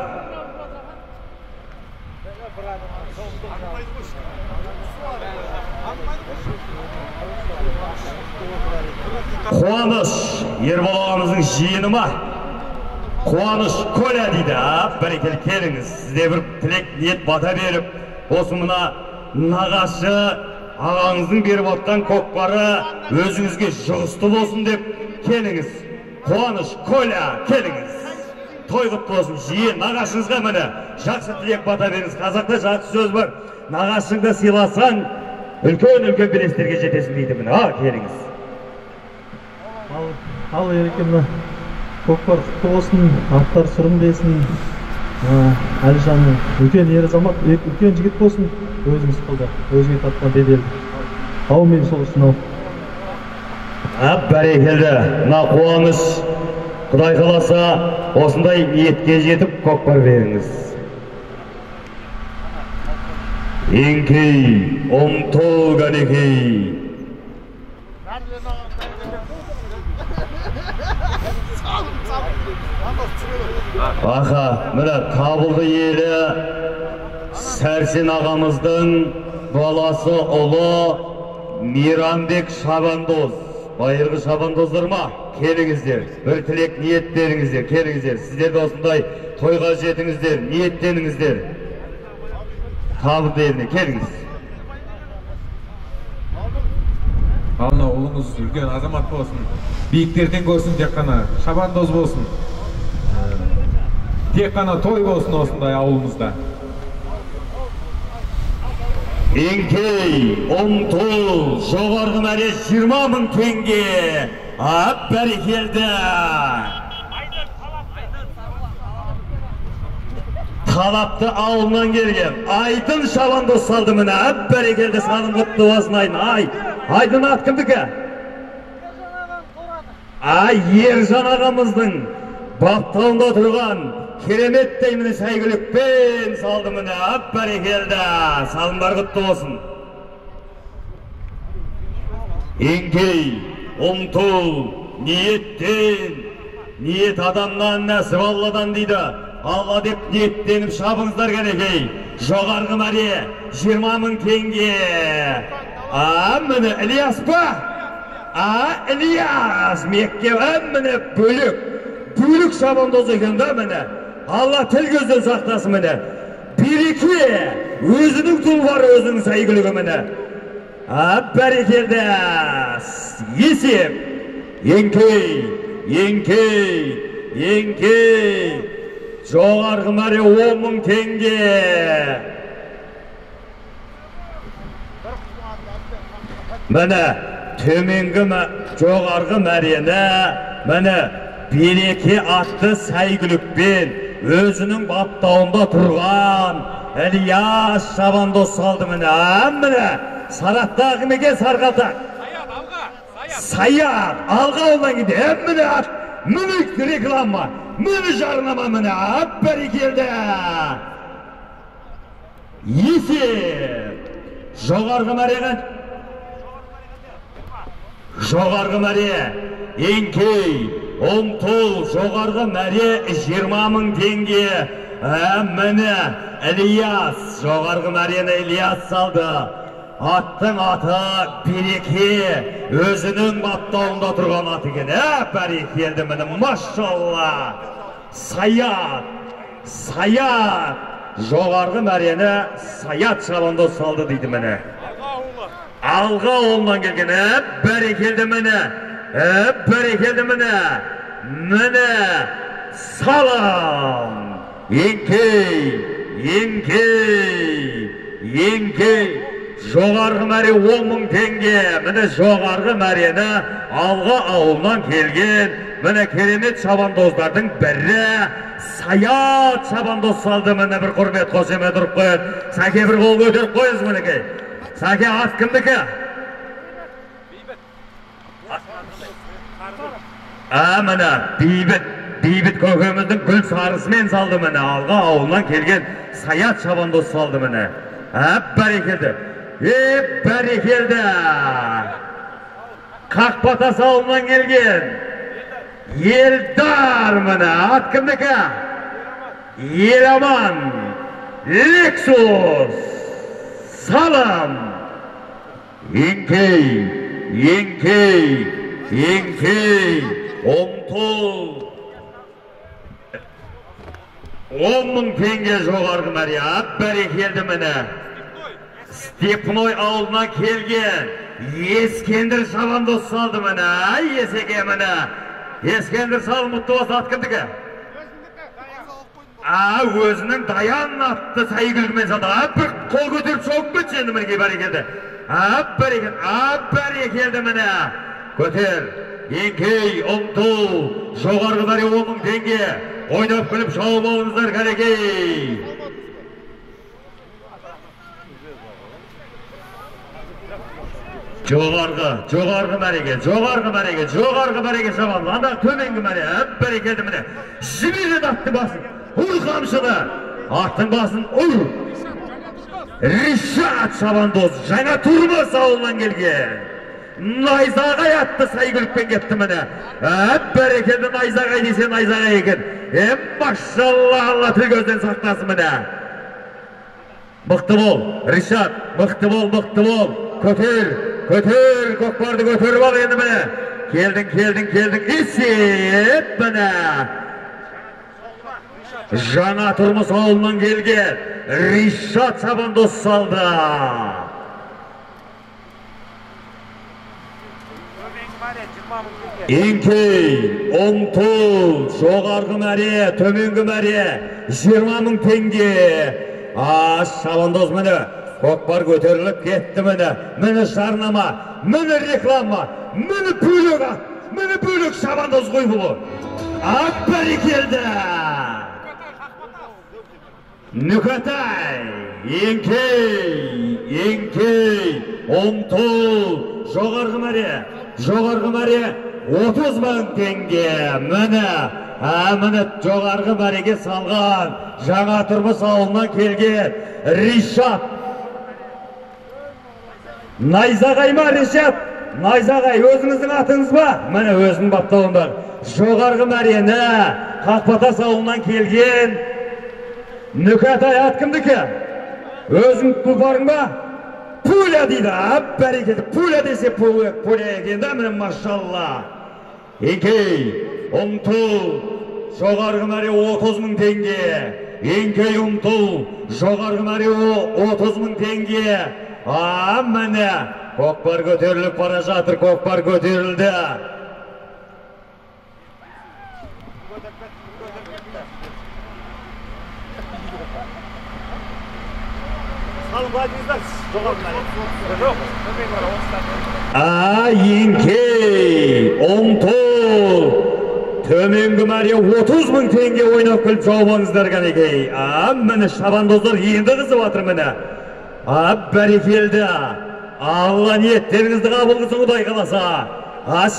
Қуаныш, Ербол ағамыздың жиыны ма? Қуаныш Коля дейді. Бәрекелі келіңіз. Сізде бір тілек ниет бата беріп, осы мұна нағашы ағаңыздың беріп отқан көкпары өзіңізге жұғысты болсын деп келіңіз. Қуаныш Коля, келіңіз. Той құтты болсын. Жиын нағашыңызға міне жақсы тілек бата беріңіз. Қазақта жақсы сөз бар. Нағашыңды сыйласаң, үлкен белестерге жетесің дейді. Міне, келіңіз. Ал ерекемді көкпар құтты болсын, аттар сұрын бесін. Әлжанның үлкен ер азамат, үлкен жігіт болсын, өзіңіз қылды, өзіңе татқан беделді. Ау мен сол үшін ау. Бәрекелді, мына Қуаныш, Құдай қаласа осындай ниетке жетіп көкпар беріңіз. Еңкей, ұмтыл кәнекей. Аха, міне Табылды елі Сәрсен ағамыздың баласы ұлы Мейрамбек Шабандоз. Байырғы Шабандоздар ма? Келіңіздер, бір тілек ниеттеріңіздер, келіңіздер. Сіздер де осындай тойға жетіңіздер, ниеттеніңіздер. Табылды еліне, келіңіз. Алына ұлыңыз үлкен азамат болсын, биіктерден көрсін, тек қана Шабандоз болсын. Тек қана той болсын осындай ауылымызда. Еңкей, ұмтыл, жоғарғы мәре 20 мың теңге. Бәрекелді. Қалапты ауылынан келген Айдын Шабандоз салды міне. Әп бәрекелді сағым құтты болсын Айдын. Айдын ат кімдікі? Ержан ағамыздың баптауында тұрған кереметтей міне сәйгүлікпен салды міне. Әп бәрекелді салымдар құтты болсын. Еңкей, ұмтыл, ниет адамнан нәсіп Алладан дейді. Алла деп ниеттеніп шабыңыздар кәнекей. Жоғарғы мәре 20 000 теңге. Міне Ілияс па? Ілияс Мекке міне бөлік шабандоз екен да міне. Алла тіл көзден сақтасын міне. Береке өзінің тұлбары өзінің сәйгүлігі міне. Бәрекелді есеп. Еңкей жоғарғы мәре 10 000 теңге. Міне төменгі жоғарғы мәрені міне береке атты сәйгүлікпен өзінің баптауында тұрған Ілияс Шабандоз салды міне. Міне Сараттағы мекен Сарғалтақ. Саят алға олдан кеді. Міне ат, міне реклама, міне жарнама міне. Ап бәрекелді. Есеп. Жоғарғы мәреғен. Жоғарғы мәре. Еңкей, ұмтыл, жоғарғы мәре 20 000 теңге. Міне Ілияс, жоғарғы мәрені Ілияс салды. Аттың аты береке өзінің баптауында тұрған аты екен. Бәрекелді міне, машалла. Саят жоғарғы мәрені Саят Шабандоз салды дейді міне. Алға ауылынан келген. Бәрекелді міне. Бәрекелді міне. Міне салам. Еңкей жоғарғы мәре 10 000 теңге. Міне жоғарғы мәрені алға ауылынан келген міне керемет шабандоздардың бірі Саят Шабандоз салды міне. Бір құрмет қошеме тұрып қойын. Сәке бір қол көтеріп қойыз мінекей. Сәке ат кімдікі? Міне Бейбіт көкеміздің гүл сарысымен салды міне. Алға ауылынан келген Саят Шабандоз салды міне. Бәрекелді. Бәрекелді. Қақпатас ауылынан келген Елдар міне. Ат кімдікі? Еламан Лексус салым. Еңкей ұмтыл 10 000 теңге жоғарғы мәре. Бәрекелді міне. Степной ауылынан келген Ескендір Шабандоз салды міне. Есеке міне. Ескендір салым ұтты болса ат кімдікі? Өзінің Даян атты сәйгүлігімен салды. Бір қол көтеріп шоғып кетші енді мінеке. Бәрекелді. Бәрекелді міне. Көтер. Еңкей ұмтыл жоғарғы мәре 10 000 теңге. Ойнап күліп шауып алыңыздар кәлекей. Жоғарғы мәреге шабанды. Анда төменгі мәре. Бәрекелді міне. Жібереді атты басын. Ұр қамшыны. Аттың басын ұр. Ришат Шабандоз жаңа Турмас ауылынан келген. Найзағай атты сәйгүлікпен кетті міне. Бәрекелді найзағай десе найзағай екен. Машалла, Алла тіл көзден сақтасын міне. Мықты бол, Ришат, мықты бол. Көтер, көкпарды көтеріп ал енді міне. Келдің. Есеп міне. Жаңа Турмас ауылынан келген Ришат Шабандоз салды. Еңкей, ұмтыл, жоғарғы мәре, төменгі мәре 20 000 теңге. Шабандоз міне. Көкпар көтеріліп кетті міне. Міне жарнама, міне реклама, міне бөлік ат, міне бөлік Шабандоз қой бұлы. Бәрекелді. Nüketay, Yenkey, Omtul, Жоғарғы мәре, 30 мың теңге, міне жоғарғы мәреге салған, жаңа тұрмыс ауылынан келген Ришат. Найзағай ма, Ришат? Найзағай, өзіңіздің атыңыз ба? Міне өзінің баптауында. Жоғарғы мәрені, Қақпатас ауылынан келген Nüketay ат кімдікі? Өзің тұлпарың ба? Пуля дейді, бәрекелді. Пуля десе пуля екен да, міне машалла. Еңкей, Omtul, жоғарғы мәре 30 мың теңге. Еңкей, Omtul, жоғарғы мәре 30 мың теңге. Міне, көкпар көтеріліп бара жатыр, көкпар көтерілді. Еңкей, Omtul, төменгі мәре 30 мың теңге ойнап күліп жауабыңыздар кәнекей. Міне шабандоздар енді қызып атыр міне. Бәрекелді. Алла ниеттеріңізді қабыл қылсын Құдай қаласа.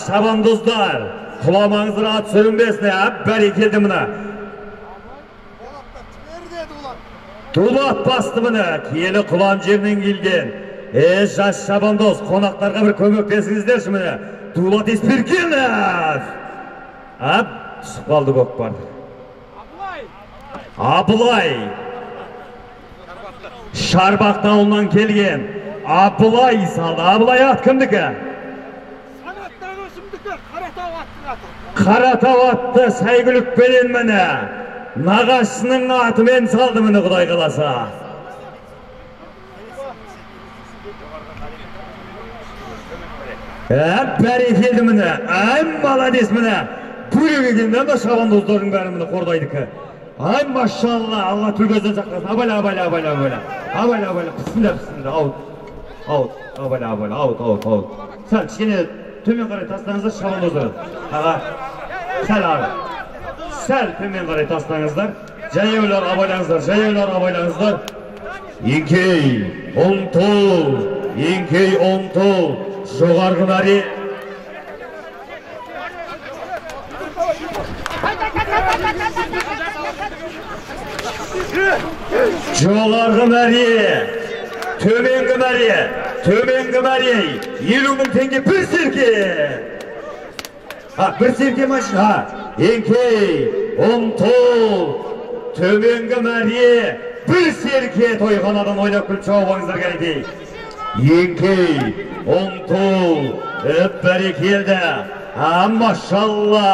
Шабандоздар, құламаңыздар ат сүрінбесіне. Бәрекелді міне. Дулат басты міне, келі құлан жерінен келген. Жас шабандоз, қонақтарға бір көмектесіңіздерші міне. Дулат Еспергенов. Түсіп қалды көкпар. Абылай. Шарбақты ауылынан келген. Абылай салды. Абылай ат кімдікі? Санаттан өсімдікі, Қаратау аттың аты. Қаратау атты Сәйгүлік пенен міне. Нағашының атымен салды міне Құдай қаласа. Бәрекелді міне. Маладес міне. Бөлек екенде ма шабандоздардың бәрі міне қордайдыкі. Машалла, Алла түлгөзден сақтасын. Абайла. Пісінде. Ауыт. Сәл, кішкене төмен қарай тастаңыздар шабандоздарын. Сәл төмен қарай тастаңыздар. Жаяулар абайлаңыздар. Еңкей, Omtul, жоғарғы мәре. Жоғарғы мәре, төменгі мәре, 50 мың теңге бір серке. Бір серке машина. Еңкей, Omtul, төменгі мәре, бір серке тойханадан ойнап күліп жауабыңыздар кәнекей. Еңкей, Omtul, бәрекелді. Машалла,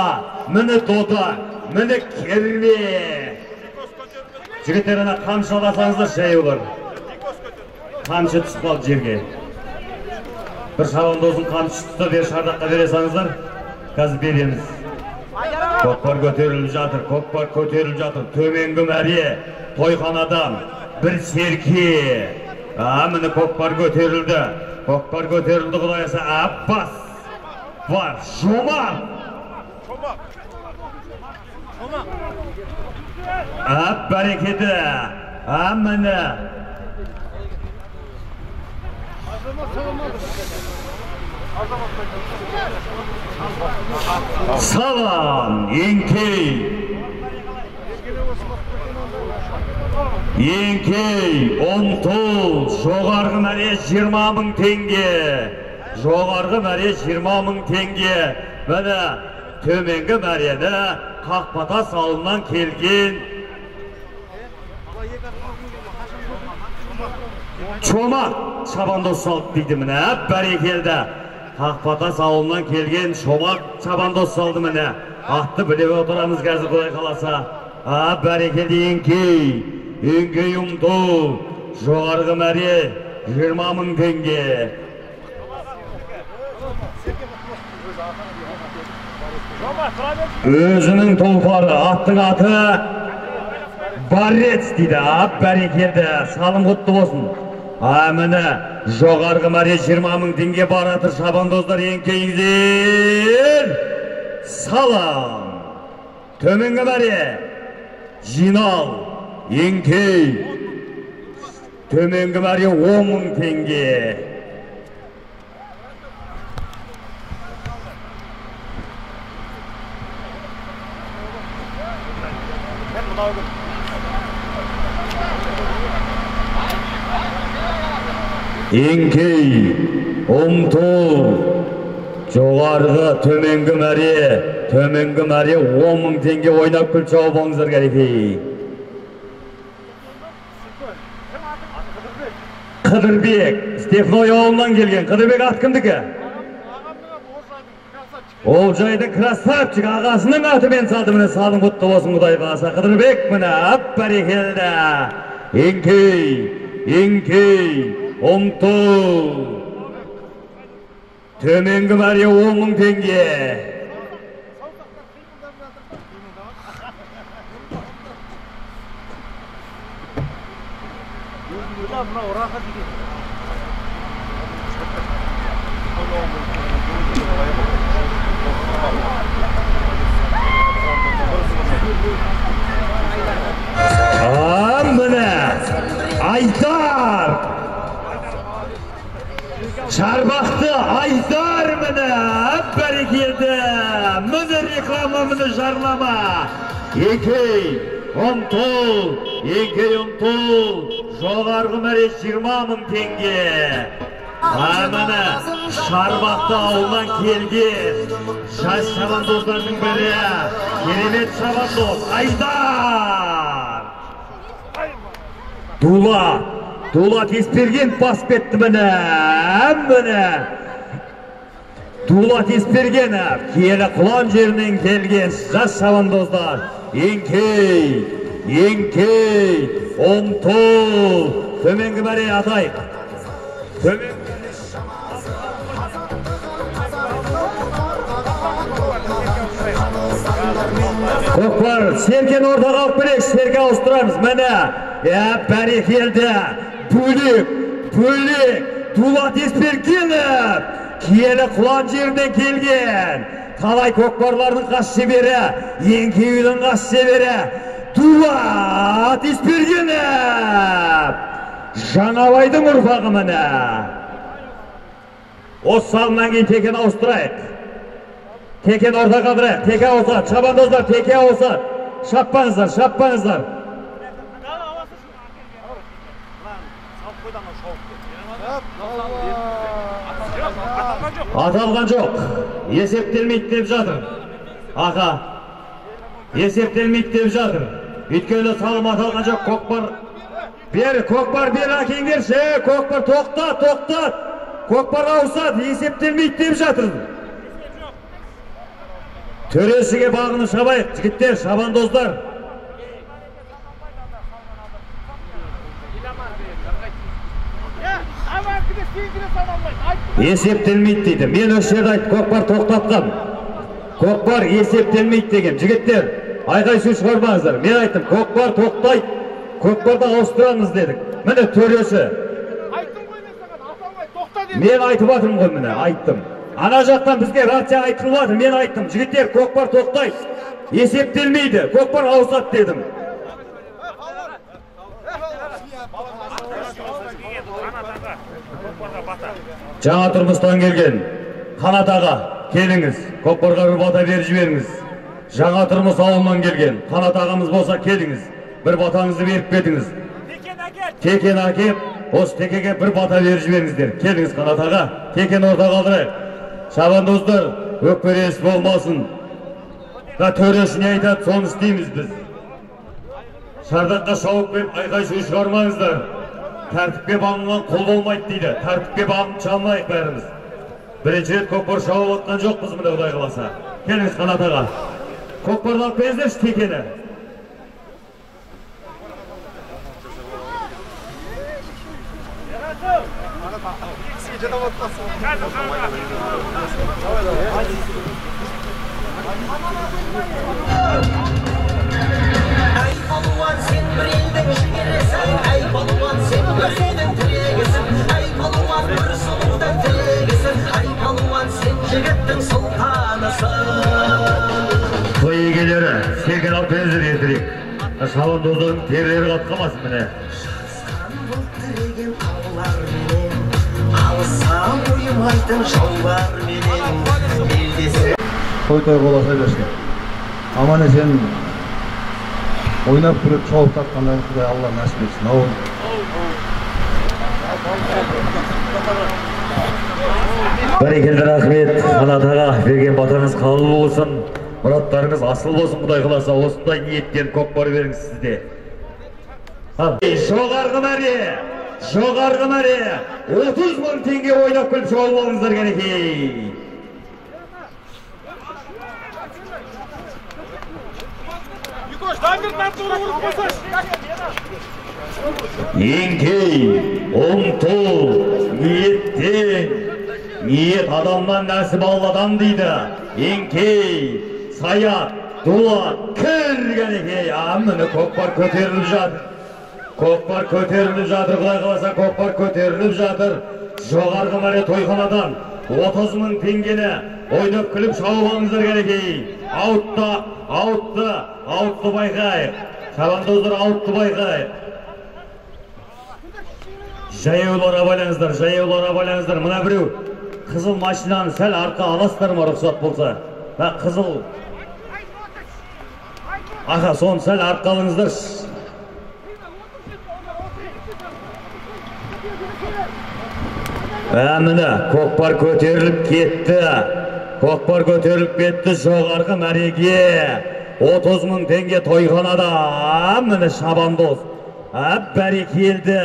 міне дода, міне керме. Жігіттеріне қамшы аласаңыздар шайылыр. Қамшы түсіп қалды жерге. Бір шабандоздың қамшы түсті бер шардаққа бересаңыздар, қазір береміз. Көкпар көтеріліп жатыр. Төменгі мәре, тойханадан бір серке. Міне көкпар көтерілді. Құдайса. Аббас бар. Жомақ. Бәрекеті. Міне. Салам, Еңкей, Omtul, жоғарғы мәре 20 мың теңге. Міне, төменгі мәрені Қақпатас ауылынан келген Чомақ шабандоз салды дейді міне. Бәрекелді. Қақпатас ауылынан келген Чомақ шабандоз салды міне. Атты біліп отырамыз қазір Құдай қаласа. Бәрекелді. Еңкей, Omtul, жоғарғы мәре 20 мың теңге. Өзінің тұлпары, аттың аты Барец дейді. Бәрекелді. Салым құтты болсын. Міне жоғарғы мәре 20 мың теңге баратыр шабандоздар. Еңкейіңіздер. Салам. Төменгі мәре жинал Еңкей. Төменгі мәре 10.000 теңге. Еңкей, ұмтыл, жоғарғы төменгі мәре 10.000 теңге ойнап күл жауап алыңыздар кәлекей. Қыдырбек, Стефной ауылынан келген. Қыдырбек ат кімдікі? Ол жайдың красавчик ағасының атымен салды. Міне салың құтты болсын Құдай қаласа. Қыдырбек міне ап бәрекелді. Еңкей, ұмтыл. Төменгі мәре 10.000 теңге. Міне Айдар, Шарбақты Айдар міне бәрекелді. Міне реклама, міне жарлама. Еңкей ұмтыл, жоғарғы мәре 20.000 теңге. Міне Шарбақты ауылдан келген жас шабандоздардың бірі, керемет шабандоз Айдар. Дула Тесперген бас кетті міне. Дула Тесперген киелі құлан жерінен келген жас шабандоздар. Еңкей, ұмтыл, төменгі мәре атайық. Көкпар, серкен ортаға алып берек, серке ауыстырамыз. Міне, бәрекелді, бөлек, Дулат Еспергенов, киелі құлан жерінен келген. Талай көкпарлардың қас шебері, Еңкейдің қас шебері, Дулат Еспергенов. Жаңабайдың ұрпағы міне. Осы салынан кейін текен ауыстырайық. Текен орта қалдырайық, теке ауысады, шабандоздар теке ауысады. Шаппаңыздар. Аталған жоқ, есептелмейді деп жатыр. Аға, есептелмейді деп жатыр. Өйткені салым аталған жоқ, көкпар бер әкеңдерші, көкпар тоқтат. Көкпар ауысады, есептелмейді деп жатыр. Төрешіге бағыны шабайық, жігіттер, шабандоздар. Есептелмейді дейді. Мен осы жерде айтты, көкпар тоқтатқам. Көкпар есептелмейді деген. Жігіттер, айқай сөз шығармаңыздар. Мен айттым, көкпар тоқтайды. Көкпарды ауыстырамыз дедік. Міне төреші. Мен айтып атырмын ғой, міне айттым. Ана жақтан бізге рация айтылып атыр. Мен айттым, жігіттер, көкпар тоқтайды. Есептелмейді. Көкпар ауысады дедім. Жаңа тұрмыстан келген Қанат аға, келіңіз, көкпарға бір бата беріп жіберіңіз. Жаңа тұрмыс ауылынан келген Қанат ағамыз болса келіңіз, бір батаңызды беріп кетіңіз. Текен әкеп, осы текеге бір бата беріп жіберіңіздер. Келіңіз Қанат аға, текен орта қалдырайық. Шабандоздар, өкперес болмасын. Төреші не айтады, соны істейміз біз. Шардаққа шауып кеп, айқай сөз шығармаңыздар. Тәртіпке бағынған қол болмайды дейді. Тәртіпке бағынып çalмайық бәріміз. Бірінші рет көкпар шауып отқан жоқпыз міне Құдай қаласа. Келіңіз Қанат аға. Көкпарды алып беріңіздерші текені. Ай балуан сен бір елдің жігересің, ай балуан сен бір елдің тірегісің, ай балуан бір сұлудан тірегісің, ай балуан сен жігіттің сұлтанысың. Той егелері, серкен алып беріңіздер ертерек. Шабандоздың терілері қатқамасын міне. Алысам ұйымайтын жаулар менен. Той боласа берсін. Аман есен ойнап күреп шауып тартқандан Құдай Алла нәсіп етсін. Бәрекелді рахмет, Қанатаға берген батаңыз қабыл болсын, мұраттарыңыз асыл болсын. Құдай қаласа осындай ниеттен көкпар беріңіз сізде. Жоғарғы мәре 30 мың теңге ойнап күліп шауып алыңыздар кәнекей. Еңкей, ұмтыл, ниеттен, ниет адамнан нәсіп алладан дейді. Еңкей, саят, дулат, кіргенекей. Міне көкпар көтеріліп жатыр. Көкпар көтеріліп жатыр, Құдай қаласа көкпар көтеріліп жатыр. Жоғарғы мәре тойханадан 30 мың теңгені ойнап күліп шауып алыңыздар кәнекей. Аутты байқайық. Шабандоздар аутты байқайық. Жаяулар абайлаңыздар. Мына біреу қызыл машинаны сәл артқа аласыздар ма, рұқсат болса? Қызыл. Аха, соны сәл артқа алыңыздар. Міне, көкпар көтеріліп кетті. Жоғарғы мәреге 30 мың теңге тойханада. Міне шабандоз. Бәрекелді.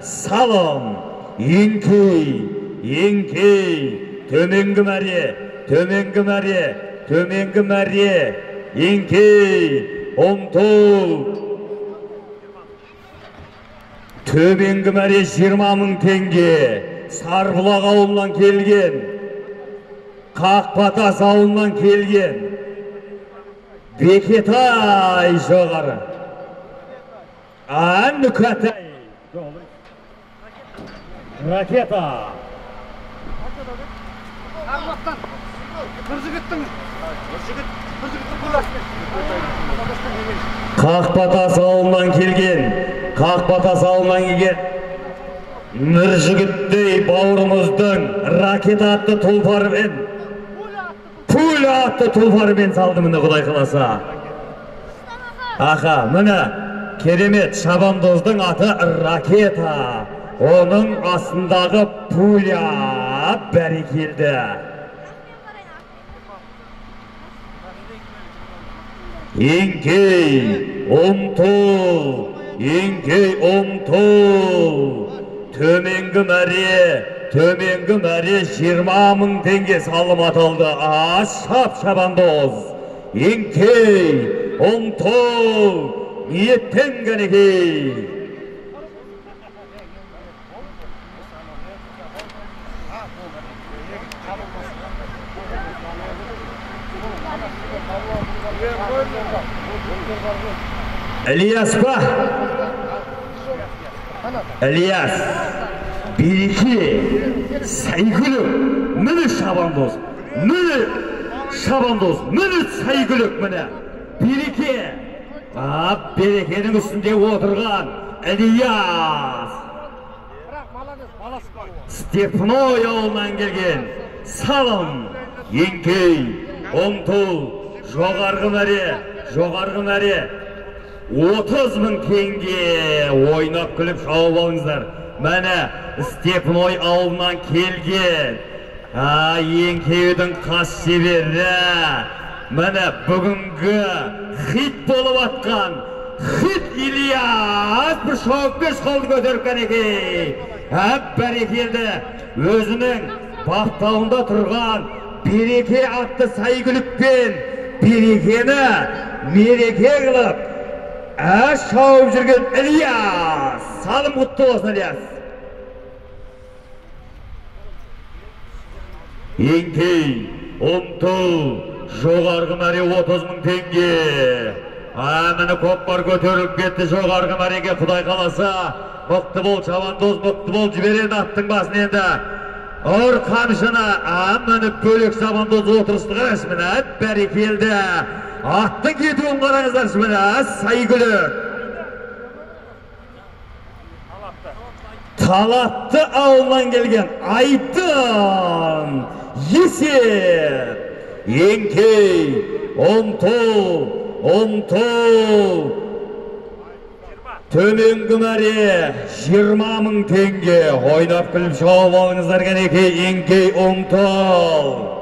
Салым. Еңкей. Төменгі мәре. Еңкей. Ұмтыл. Төменгі мәре 20 мың теңге. Сарбұлақ ауылынан келген. Қақпатас ауылынан келген. Бекетай жоғары. Нүкәтай. Ракета. Қақпатас ауылынан келген. Нұржігіттей бауырымыздың ракета атты тұлпарымен, пуля атты тұлпарымен салды міне, Құдай қаласа. Аха, міне керемет шабандоздың аты ракета. Оның астындағы пуля. Бәрекелді. Еңкей, ұмтыл. Төменгі мәре 20 мың теңге салым аталды. Шабандоз. Еңкей, ұмтыл. Ниеттен кәнекей. Ілияс па? Ілияс. Береке. Сәйгүлік. Міне шабандоз. Міне сәйгүлік міне. Береке. Берекенің үстінде отырған Ілияс. Степной ауылынан келген. Салым. Еңкей. Ұмтыл. Жоғарғы мәре. 30 мың теңге ойнап күліп шауып алыңыздар. Мәне Степной ауылынан келген. Еңкейдің қас шебері. Мәне бүгінгі хит болып атқан хит Ильяс бір шауып беш қолды көтеріп кәнекей. Бәрекелді. Өзінің бақтауында тұрған береке атты сәйгүлікпен берекені мереке қылып шауып жүрген Ильяс. Салым құтты болсын, Ильяс. Еңкей, ұмтыл. Жоғарғы мәре 30 мың теңге. Міне көкпар көтеріліп кетті жоғарғы мәреге. Құдай қаласа мықты бол, шабандоз мықты бол, жібереді аттың басын енді. Or kamşına amanı bölük şabandoz oturuştuğa esmine bərikildi. Attı gidiyon qaranızlar esmine saygılı. Talatlı ağından gelgen Aydın Yesip Yenkey Omtul Tömen Gümeri 20.000 tenge oynap kılıp şahap alыңızlar Yenkey Omtul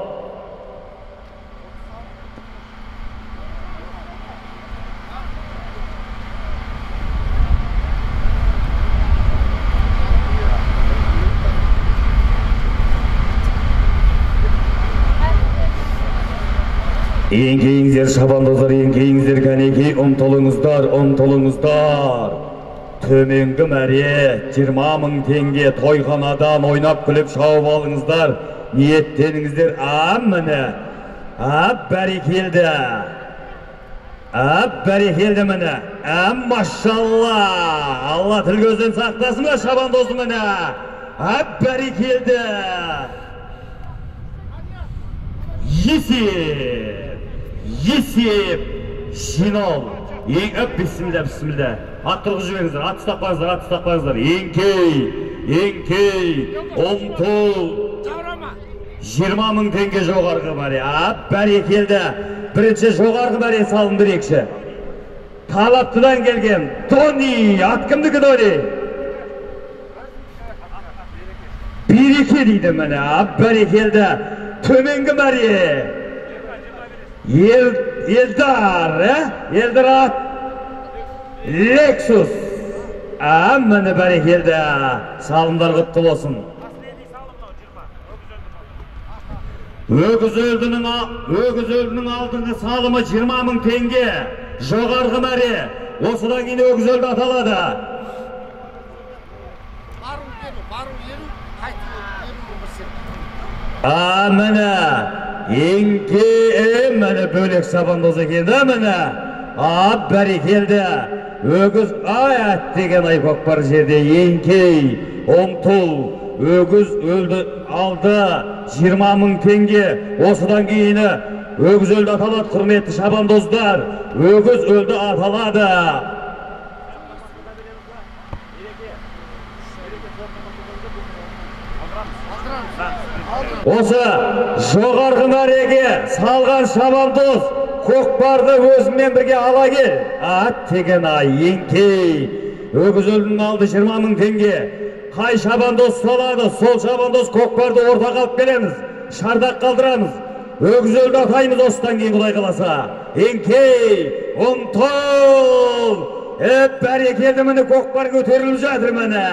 Enkeyіңіздер шабандоздар, enkeyіңіздер кәнекей ұмтылыңыздар. Төменгі мәре 20.000 теңге тойханадан ойнап күліп шауып алыңыздар. Ниеттеніңіздер міне. Бәрекелді. Бәрекелді міне. Машалла. Алла тіл көзден сақтасын ба шабандозды міне. Бәрекелді. Yesip, Şinol, bismillah. At turğu jiberinizler, at istaqlarınızlar. Yenkey, Omtul, 20.000 tenge жоғарғы бәрі. Бәрекелді. Бірінші жоғарғы бәрі салын бір екші. Талаптыдан келген Тони, ат кімдікі Тони? Береке дейді мені. Бәрекелді. Төменгі бәрі. Елдар Lexus міне бәрекелді салымдар құтты болсын. Өгіз өлдінің алдыңғы салымы 20.000 теңге жоғарғы мәре. Осыдан кейін өгіз өлді аталады. Міне міне бөлек шабандоз екенді міне. Бәрекелді. Өгіз деген айпақ бар жерде. Еңкей, Omtul, өгіз өлді алды 20.000 теңге. Осыдан кейіні өгіз өлді аталады, құрметті шабандоздар. Өгіз өлді аталады. Осы жоғарғы мәреге салған шабандоз көкпарды өзімен бірге ала кел. Деген Еңкей. Өгіз өлдің алды 20.000 теңге. Қай шабандоз салады, сол шабандоз көкпарды ортаға алып келеміз. Шардақ қалдырамыз. Өгіз өлді атаймыз осыдан кейін Құдай қаласа. Еңкей, Omtul. Бәрекелді міне көкпар көтеріліп жатыр міне.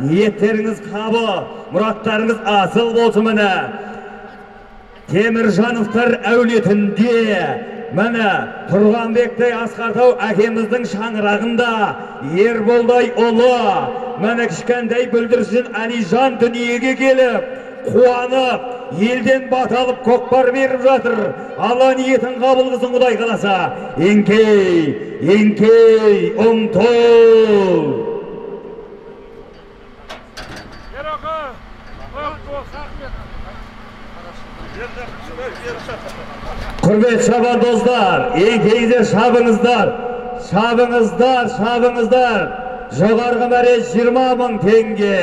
Ниеттеріңіз қабы, мұраттарыңыз асыл болсын міне. Теміржановтар әулетінде міне Тұрғанбектай Асқартау әкеміздің шаңырағында Ерболдай ұлы міне кішкентай бүлдіршін Әлижан дүниеге келіп қуанып елден баталып көкпар беріп жатыр. Алла ниетін қабыл қылсын Құдай қаласа. Еңкей, Omtul. Құрмет шабандоздар, еңкейіңіздер шабыңыздар. Жоғарғы мәре 20.000 теңге.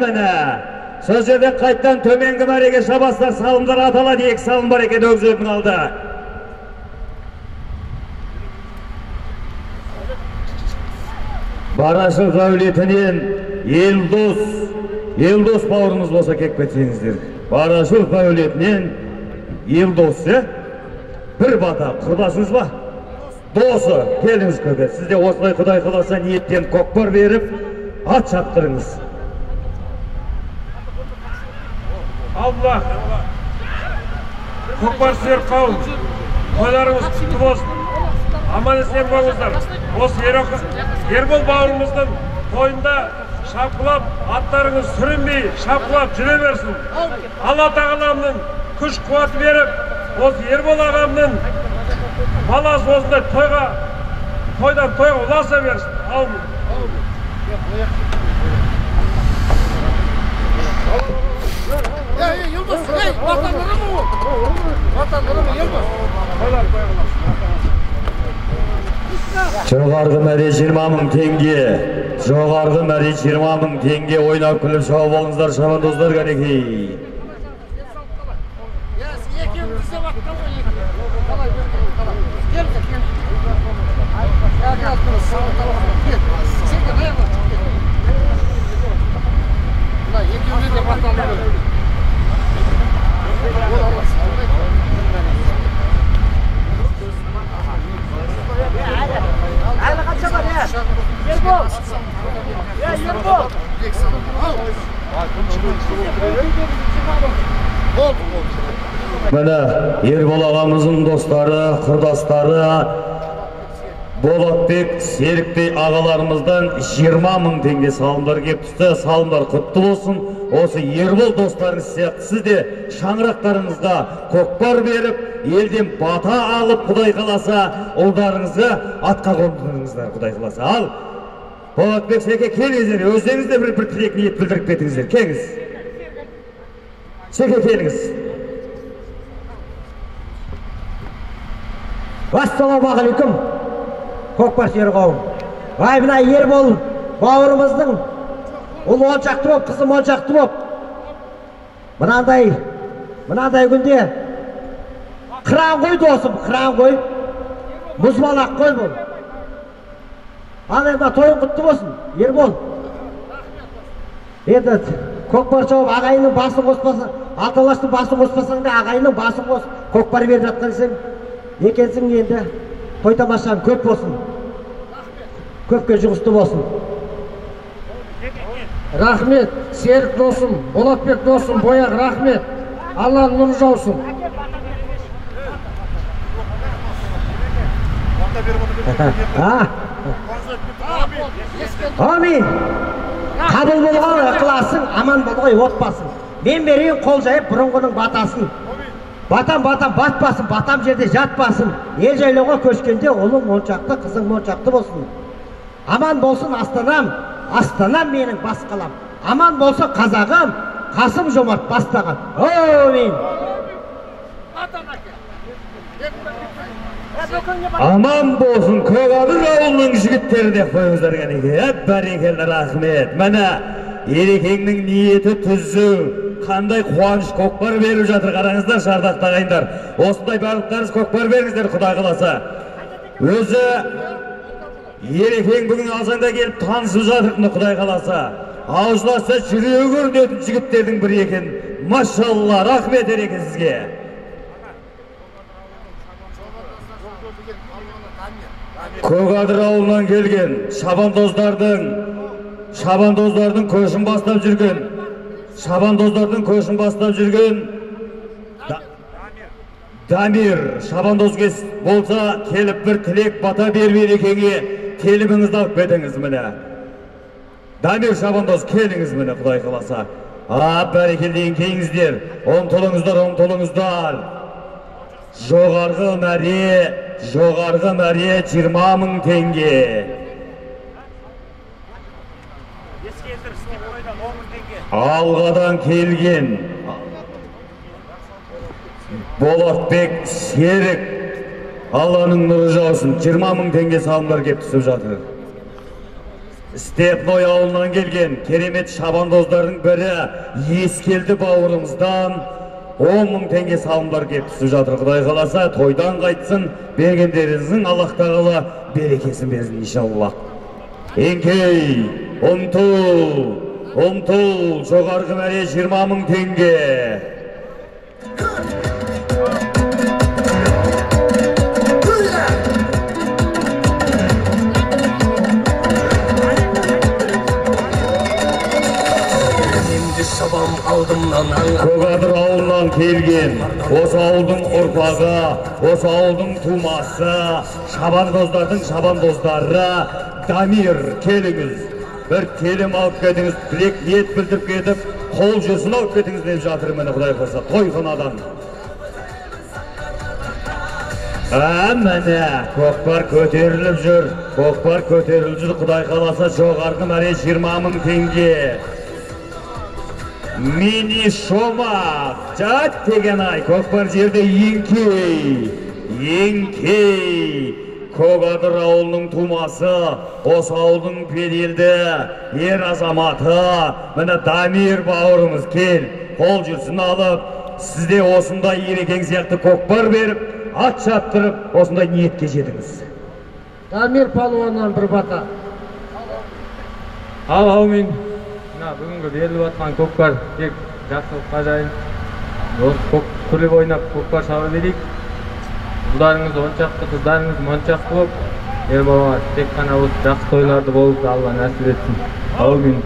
Міне. Сол жерде қайттан төменгі мәреге шабастар салымдар аталады. Екі салым бар екен өгіз өлдің алды. Барашыл әулетінен Елдос бауырымыз болса кеп кетсеңіздер. Барашыл әулетінен Елдос, бір бата құрдасыңыз ба? Досы, келіңіз көбет. Сізде осылай Құдай қаласа ниеттен көкпар беріп, ат шаптырыңыз. Алла, көкпар сүйер қауым, тойларыңыз құтты болсын. Аман есен болыңыздар. Осы Ербол бауырымыздың тойында шапқылап, аттарыңыз сүрінбей, шапқылап жүре берсін. Алла тағаламның күш қуаты беріп, осы Ербол ағамның баласы осындай тойдан тойға ұласа берсін. Аумин. Yıldız, vatanları mı bu? Vatanları mı Yıldız? Жоғарғы мәре 20 000 теңге. Жоғарғы мәре 20 000 теңге ойнап күліп шауып алыңыздар шабандоздар кәнекей. Mine Ербол ағамыздың достары, құрдастары Болатбек, Серікбей ағаларымыздан 20 000 теңге салымдар кеп түсті. Салымдар құтты болсын. Осы Ербол достарыңыз сияқты сіз де шаңырақтарыңызға көкпар беріп, елден бата алып, Құдай қаласа, ұлдарыңызды атқа қондырыңыздар, Құдай қаласа. Ал Болатбек Серікбей келіңіздер, өздеріңіз де бір тілек ниет білдіріп кетіңіздер. Келіңіз. Серікбей келіңіз. Ассалаумағалейкум, көкпар сүйер қауым. Ай, мына Ербол бауырымыздың ұлы моншақты боп, қызы моншақты боп. Мынандай күнде қыран қой досым, қыран қой. Мұзбалақ қой бұл. Ал енді тойын құтты болсын, Ербол. Енді көкпар шауып ағайының басын қоспаса, аталаштың басын қоспасаң да ағайының басын қос, көкпар беріп жатқансың. Екенсің енді той тамашаң көп болсын. Көпке жұғысты болсын. Рахмет, Серік досым, Болатбек досым, Бояқ рахмет. Алланың нұры жаусын. Амин. Қабыл болған ықыласың, аман болғай отбасың. Мен берейін қол жайып бұрынғының батасын. Батам батпасын, батам жерде жатпасын. Ел жайлауға көшкенде ұлың моншақты, қызың моншақты болсын. Аман болсын Астанам, Астанам менің бас қалам. Аман болсын Қазағым, Қасым Жомарт бастаған. Амин. Аман болсын Көкадыр ауылының жігіттері де қойыңыздар кәнеке. Бәрекелді рахмет. Міне Ерекеңнің ниеті түзу. Қандай қуаныш көкпар беріп жатыр, қараңыздар шардақ ағайындар. Осындай барлықтарыңыз көкпар беріңіздер, Құдай қаласа. Өзі Ерекең бүгін азанда келіп танысып жатырды, Құдай қаласа. Аузласа жүрегі көрінетін жігіттердің бірі екен. Машалла, рахмет Ереке сізге. Көкадыр ауылынан келген шабандоздардың көшін бастап жүрген Дамир шабандоз болса келіп бір тілек бата беріп Ерекеңе келіміңізді алып кетіңіз міне. Дамир шабандоз келіңіз міне, Құдай қаласа. Бәрекелді еңкейіңіздер, ұмтылыңыздар. Жоғарғы мәре 20 000 теңге. Алғадан келген Болатбек Серік, Алланың нұры жаусын, 20 000 теңге салымдар кеп түсіп жатыр. Степной ауылынан келген керемет шабандоздардың бірі Ескелді бауырымыздан 10 000 теңге салымдар кеп түсіп жатыр. Құдай қаласа тойдан қайтсын, бергендеріңіздің Аллах тағала берекесін берсін иншаллах. Еңкей, ұмтыл, жоғарғы мәре 20 000 теңге. Көкадыр ауылынан келген, осы ауылдың ұрпағы, осы ауылдың тумасы, шабандоздардың шабандоздары, Дамир келіңіз. Bir келім алып кетіңіз, тілек ниет білдіріп кетіп, қол жүрсін алып кетіңіз деп жатыр мені, Құдай қаласа, тойханадан. Міне, көкпар көтеріліп жүр, Құдай қаласа, жоғарғы мәре 20 000 теңге. Mini Şomak, Жат деген ай, көкпар жерде еңкей. Көкадыр ауылының тумасы, осы ауылдың беделді ер азаматы, міне Дамир бауырымыз кел, қол жүрсін алып, сізде осындай ерекең сияқты көкпар беріп, ат шаптырып, осындай ниетке жетіңіз. Дамир палуаннан бір бата. Аумин. Бүгінгі беріліп атқан көкпар тек жақсылыққа жайын. Осы күліп ойнап көкпар шабы берейік. Ұлдарыңыз оншақты, қыздарыңыз моншақты болып, ер бабаға тек қана осы жақсы тойларды болып, Алла нәсіп етсін. Аумин.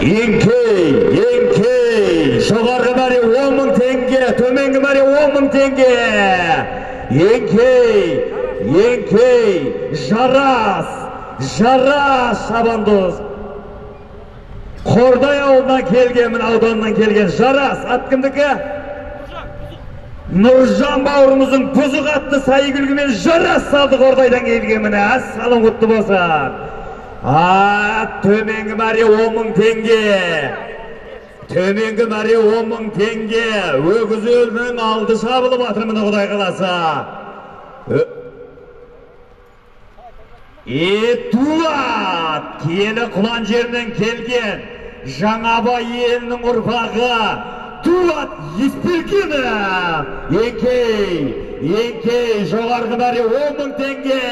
Еңкей, жоғарғы мәре 10.000 теңге, төменгі мәре 10.000 теңге. Еңкей, жарас шабандоз. Қордай ауылдан келген, ауданнан келген жарас, ат кімдікі? Нұржан бауырымыздың бұзық атты сайгүлгімен жарас салды Қордайдан келген, салың құтты болсын. Төменгі мәре 10.000 теңге. Төменгі мәре 10.000 теңге. Өгіз өлінің алды шабылып атыр, міне Құдай қаласа. Туат, киелі құлан жерінен келген Жаңабай елінің ұрпағы Туат Еспелкені. Еңкей, жоғарғы мәре 10.000 теңге.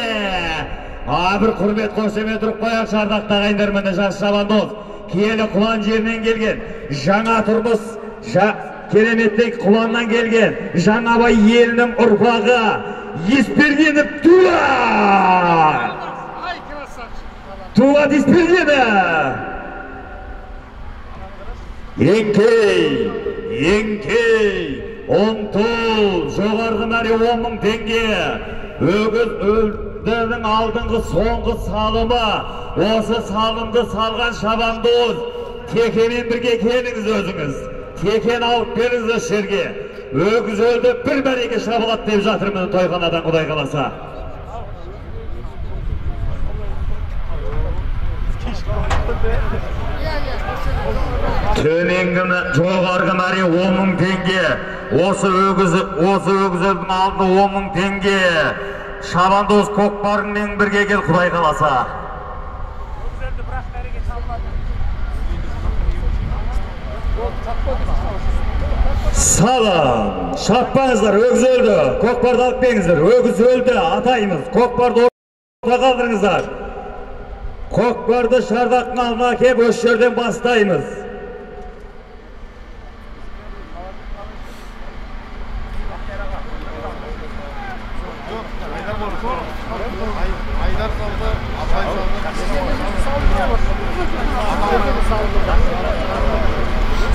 Бір құрмет қошемет ұрып қояқ шардақта ғайындар, міне жас шабандоз. Киелі құлан жерінен келген жаңа тұрмыс, кереметтен құланнан келген Жаңабай елінің ұрпағы Еспелкені Туат Еспелкені. Еңкей, Онтол, жоғарғы мәре 10.000 теңге. Өгіз өлдердің алдыңғы соңғы салымы. Осы салымды салған шабандоз. Текемен бірге келіңіз өзіңіз. Текен алып беріңіз жерге. Өгіз өлді бір мәреге шабылат деп жатырмын тойханадан, Құдай қаласа. Төменгі жоғарғы мәре 10.000 теңге. Осы өгіз өлдің алдында 10.000 теңге. Шабандоз көкпарыңмен бірге кел, Құдай қаласа. Салам, шаппаңыздар, өгіз өлді. Көкпарды алып беңіздер, өгіз өлді, атаймыз. Көкпарды орта қалдырыңыздар. Көкпарды шардақтың алдына кеп, өз жерден бастаймыз.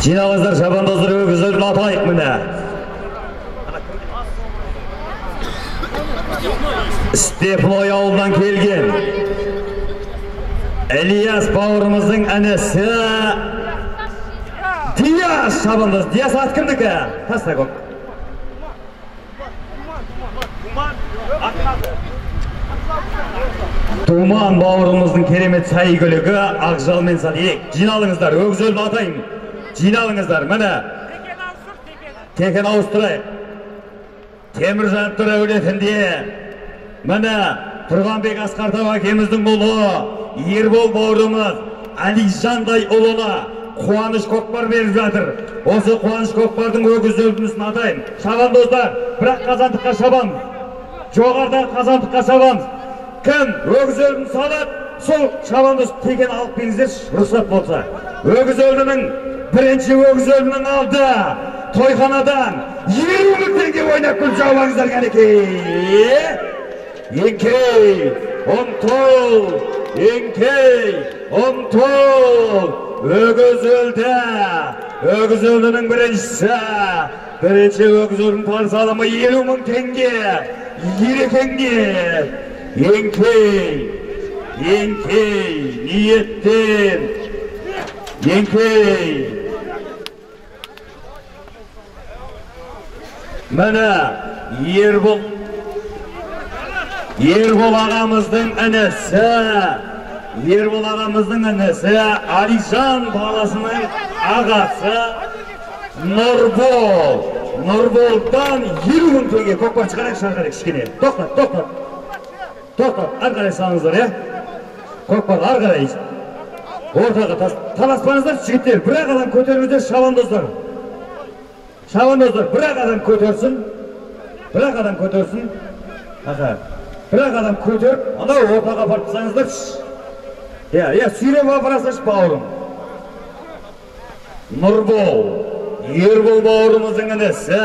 Жиналыңыздар, шабандоздар, өгіз өлді, атайық міне. Степной ауылдан келген Ильяс бауырымыздың әнесі Дияс шабандоз. Дияс ат кімдікі? Таста көк. Думан бауырымыздың керемет сайгүлігі Ақжалмен садек. Жиналыңыздар, өгіз өлді, атайын. Жиналыңыздар, міне. Текен ауыстырайық. Теміржан әулетінде міне Тұрғанбек Асқартау әкеміздің ұлы Ербол бауырымыз Алижандай ұлына қуаныш көкпар беріп жатыр. Осы қуаныш көкпардың өгіз өлдінісін атайын. Шабандоздар, бірақ қазандыққа шабамыз. Жоғардан қазандыққа шабамыз. Кім өгіз өлдін салат, сол шабандоз Текен алып беңіздер, рұқсат болса. Өгіз өлдінің, бірінші өгіз өлдінің алды. Тойханадан 20.000 теңге ойнап күл жауаңыздар кәнекей. Еңкей, Онтол, өгіз өлді. Өгіз өлдінің бірінші өгіз өлдің пар салымы 20.000 теңге. Ерекеңге. Еңкей, ниеттен. Еңкей. Міне Ербол ағамыздың інісі Ербол ағамыздың інісі, Алижан баласының ағасы Нұрбол. Нұрболдан 20 мың теңге. Көкпар шығарайық кішкене. Тоқтат. Арқарай салыңыздар, көкпар арқарай. Ортаға таласпаңыздар, жігіттер. Бір-ақ адам көтеріңіздер, шабандоздар. Бір-ақ адам көтерсін. Бір-ақ адам көтеріп, анау ортаға апарып тастаңыздар. Сүйреп апарасыз бауырым. Нұрбол, Ербол бауырымыздың інісі.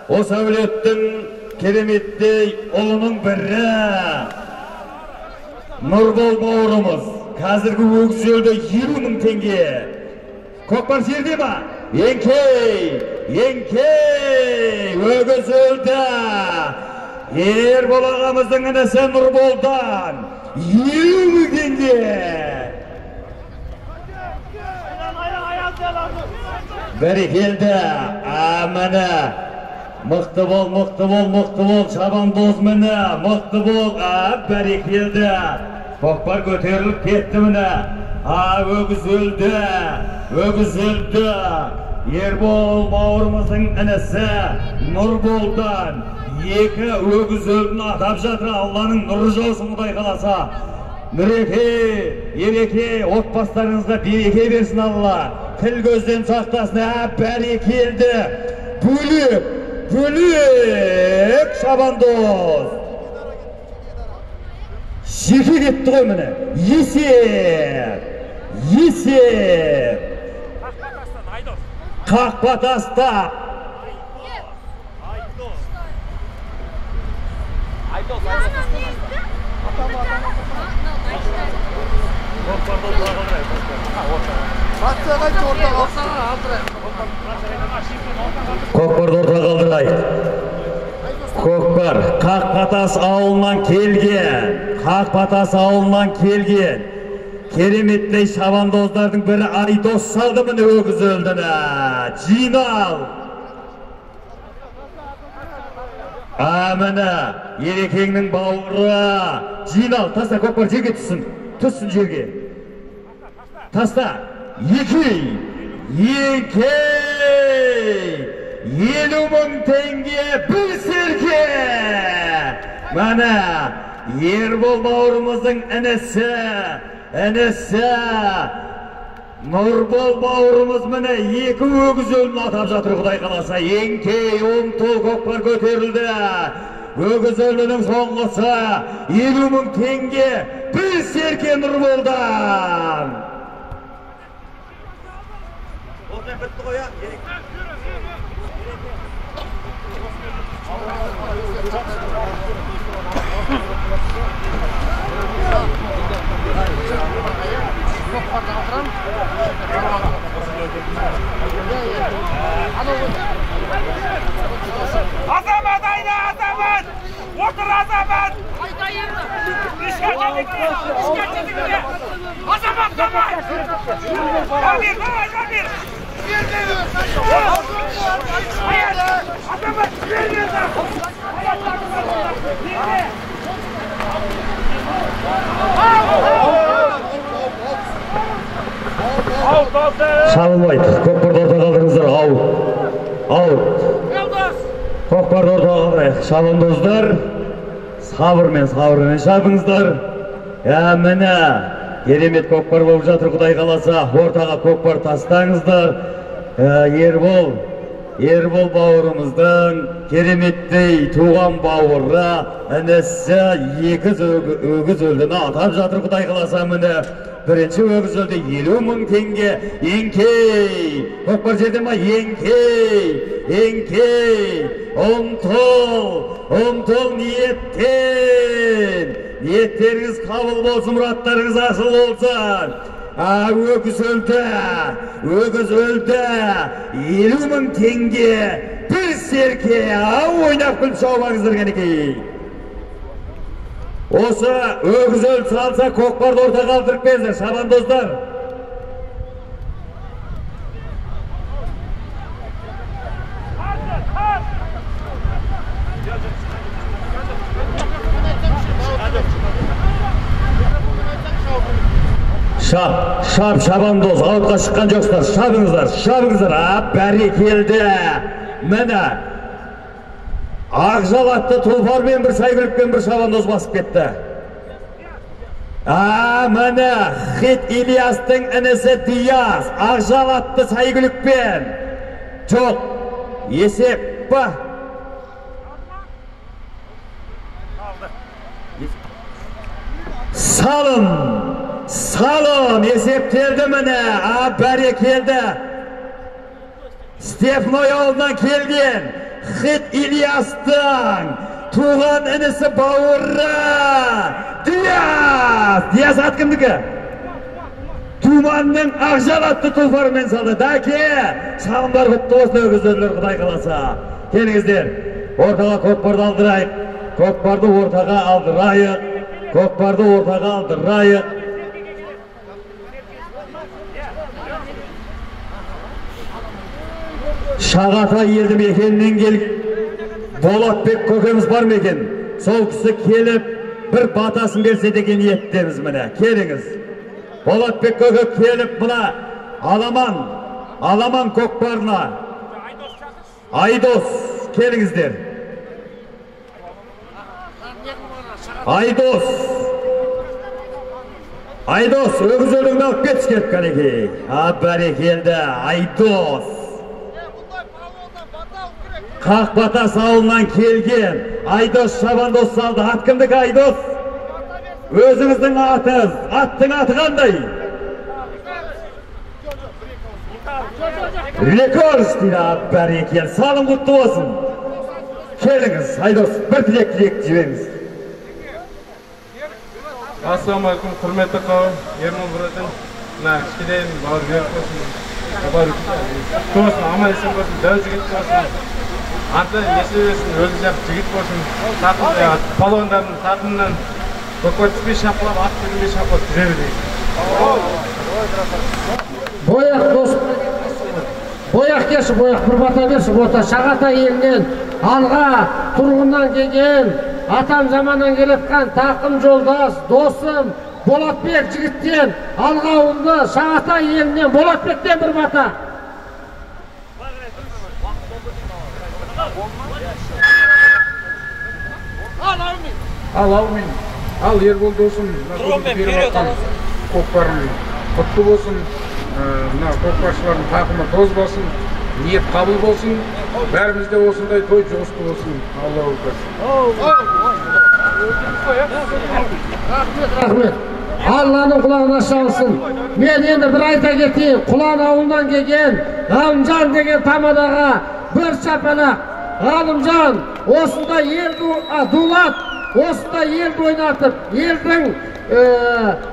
Осы әулеттің кереметтей ұлының бірі. Нұрбол бауырымыз қазіргі өгіз өлді 20 мың теңге. Көкпар жерде ма? Еңкей, өгіз өлді. Ербол ағамыздың інісі Нұрболдан 20 мың теңге. Бәрекелді, аманы. Мықты бол, шабандоз мені. Мықты бол, бәрекелді. Көкпар көтеріліп кетті мені. Өгіз өлді. Ербол бауырымыздың інісі Нұрболдан 2 өгіз өлдін атап жатыр. Алланың нұры жаусын Құдай қаласа. Ереке, отбасыларыңызға береке берсін Алла. Тіл көзден сақтасын, бәрекелді. Бөлек шабандоз. Жеке кетті ғой міне. Есеп. Қақпатаста. Көкпарды ортаға қалдырайық. Көкпар Қақпатас ауылынан келген. Кереметтей шабандоздардың бірі Айдос салды міне өгіз өлдіні. Жинал. Міне Ерекеңнің бауыры. Жинал, таста көкпар жерге түссін жерге. Таста. Еңкей. 50 мың теңге бір серке. Міне Ербол бауырымыздың інісі Нұрбол бауырымыз міне 2 өгіз өлін атап жатыр Құдай қаласа. Еңкей, ұмтыл, көкпар көтерілді. Өгіз өлінің соңғысы 50 мың теңге бір серке Нұрболдан. Бітті қоя. Азамат айда, азамат! Отыр азамат! Азамат, давай! Амир, давай, Амир! Азамат, Шабылмайды, көкпарды ортаға қалдырыңыздар, аут. Көкпарды ортаға қалдырайық, шабандоздар, сабырмен шабыңыздар. Міне, керемет көкпар болып жатыр Құдай қаласа, ортаға көкпар тастаңыздар. Ербол бауырымыздың кереметтей туған бауыры, інісі 2 өгіз өлдіні атап жатыр Құдай қаласа. Міне, бірінші өгіз өлді 50 мың теңге. Еңкей, көкпар жерде ма? Еңкей, ұмтыл ниеттеріңіз қабыл болсын, мұраттарыңыз асыл болсын. Өгіз өлді 50 мың теңге бір серке. Ойнап күл шаумаңыздар кәнекей. Осы өгіз өлді салса көкпарды орта қалдырып беріңіздер шабандоздар. Шабандоз, аутқа шыққан жоқсыздар, шабыңыздар, бәрекелді. Міне, Ақжал атты тұлпармен бір Сайгүлікпен бір шабандоз басып кетті. Міне, Хит Ильястың інісі Дияс, Ақжал атты Сайгүлікпен. Жоқ, есеп ба? Салым, есептелді міне, бәрекелді. Степной ауылынан келген Хит Ильястың туған інісі бауыры Дияс атқындығы. Думанның Ақжал атты тұлпарымен салды. Дәке, шағымдар құтты болсын өгіздерлер, Құдай қаласа. Келіңіздер, ортаға көкпарды алдырайық. Көкпарды ортаға алдырайық. Шағатай елді мекенінен келген Болатбек көкеміз бар ма екен? Сол кісі келіп, бір батасын берсе деген ниеттеміз міне. Келіңіз. Болатбек көке келіп, мына Аламан көкпарына. Айдос, келіңіздер. Айдос, өгіз өліңді алып кетіш келіп кәнекей. Бәрекелді, Айдос. Қақбата сауылынан келген Айдос шабандоз салды. Ат кімдікі Айдос? Өзіңіздің атыңыз, аттың аты қандай? Рекорд дейді, бәрекел. Салым құтты болсын. Келіңіз, Айдос, бір тілек жіберіңіз. Ассалаумағалейкум, құрметті қауым, Ермол Бұратын, кішкеден бауыр беріп болсын, аман есен болсын, дәу жігіт болсын, аты есебесін, өзі жақ жігіт болсын, палуандардың тақымынан көкпар түспей шапқылап, ат бермей шапқылап жүре берейік. Бояқ дос, бояқ кеші, бояқ бір бата берші, бота Шағатай елінен алға тұрғыннан келген, атам заманнан келеткен тақым жолдас, досым, Болатбек жігіттен, алға ауылды Шағатай елінен Болатбектен бір бата. Ал Ербол досым, көкпарын құтты болсын, көкпаршылардың тақымы тоз болсын, ниет қабыл болсын, бәрімізде осындай той жосты болсын. Алла Рахмет. Алланың құлағына шалсын. Мен енді бір айта кетейін, Құлан ауылынан келген Ғалымжан деген тамадаға бір шапалақ. Ғалымжан осында ел дулап, осында ел ойнатып, елдің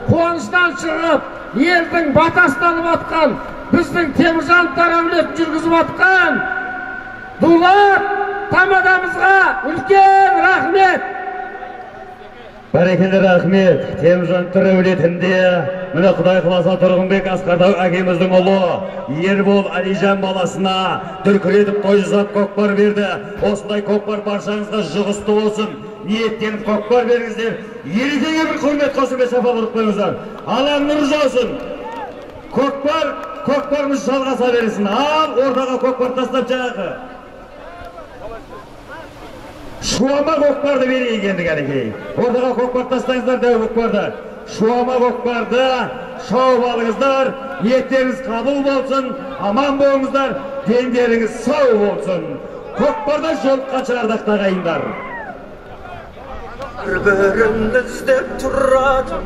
қуанышынан шығып, елдің батастанып атқан, біздің Теміржан Таравлет жүргізіп атқан дулап тамадамызға үлкен рахмет. Бәрекелді рахмет. Теміржан Таравлетінде міне Құдай қаласа Тұрғынбек Асқарда әкеміздің ұлы Ербол Алижан баласына дүркіретіп той жасап көкпар берді. Осындай көкпар баршаңызға жұғысты болсын. Ниеттеніп көкпар беріңіздер. Ерекеңе бір құрмет қосып шапалақ қойыңыздар. Аллаң нұр жаусын. Көкпарымыз жалғаса берсін. Ал ортаға көкпар тастап жаңағы Шуама көкпарды берейік енді кәнекей. Ортаға көкпар тастаңыздар дәу көкпарды. Шуама көкпарды шауып алыңыздар. Ниеттеріңіз қабыл болсын, аман болыңыздар, дендеріңіз сау болсын. Көкпарда жолыққан шығардақ тағайындар. Бір-бірімді іздеп тұратын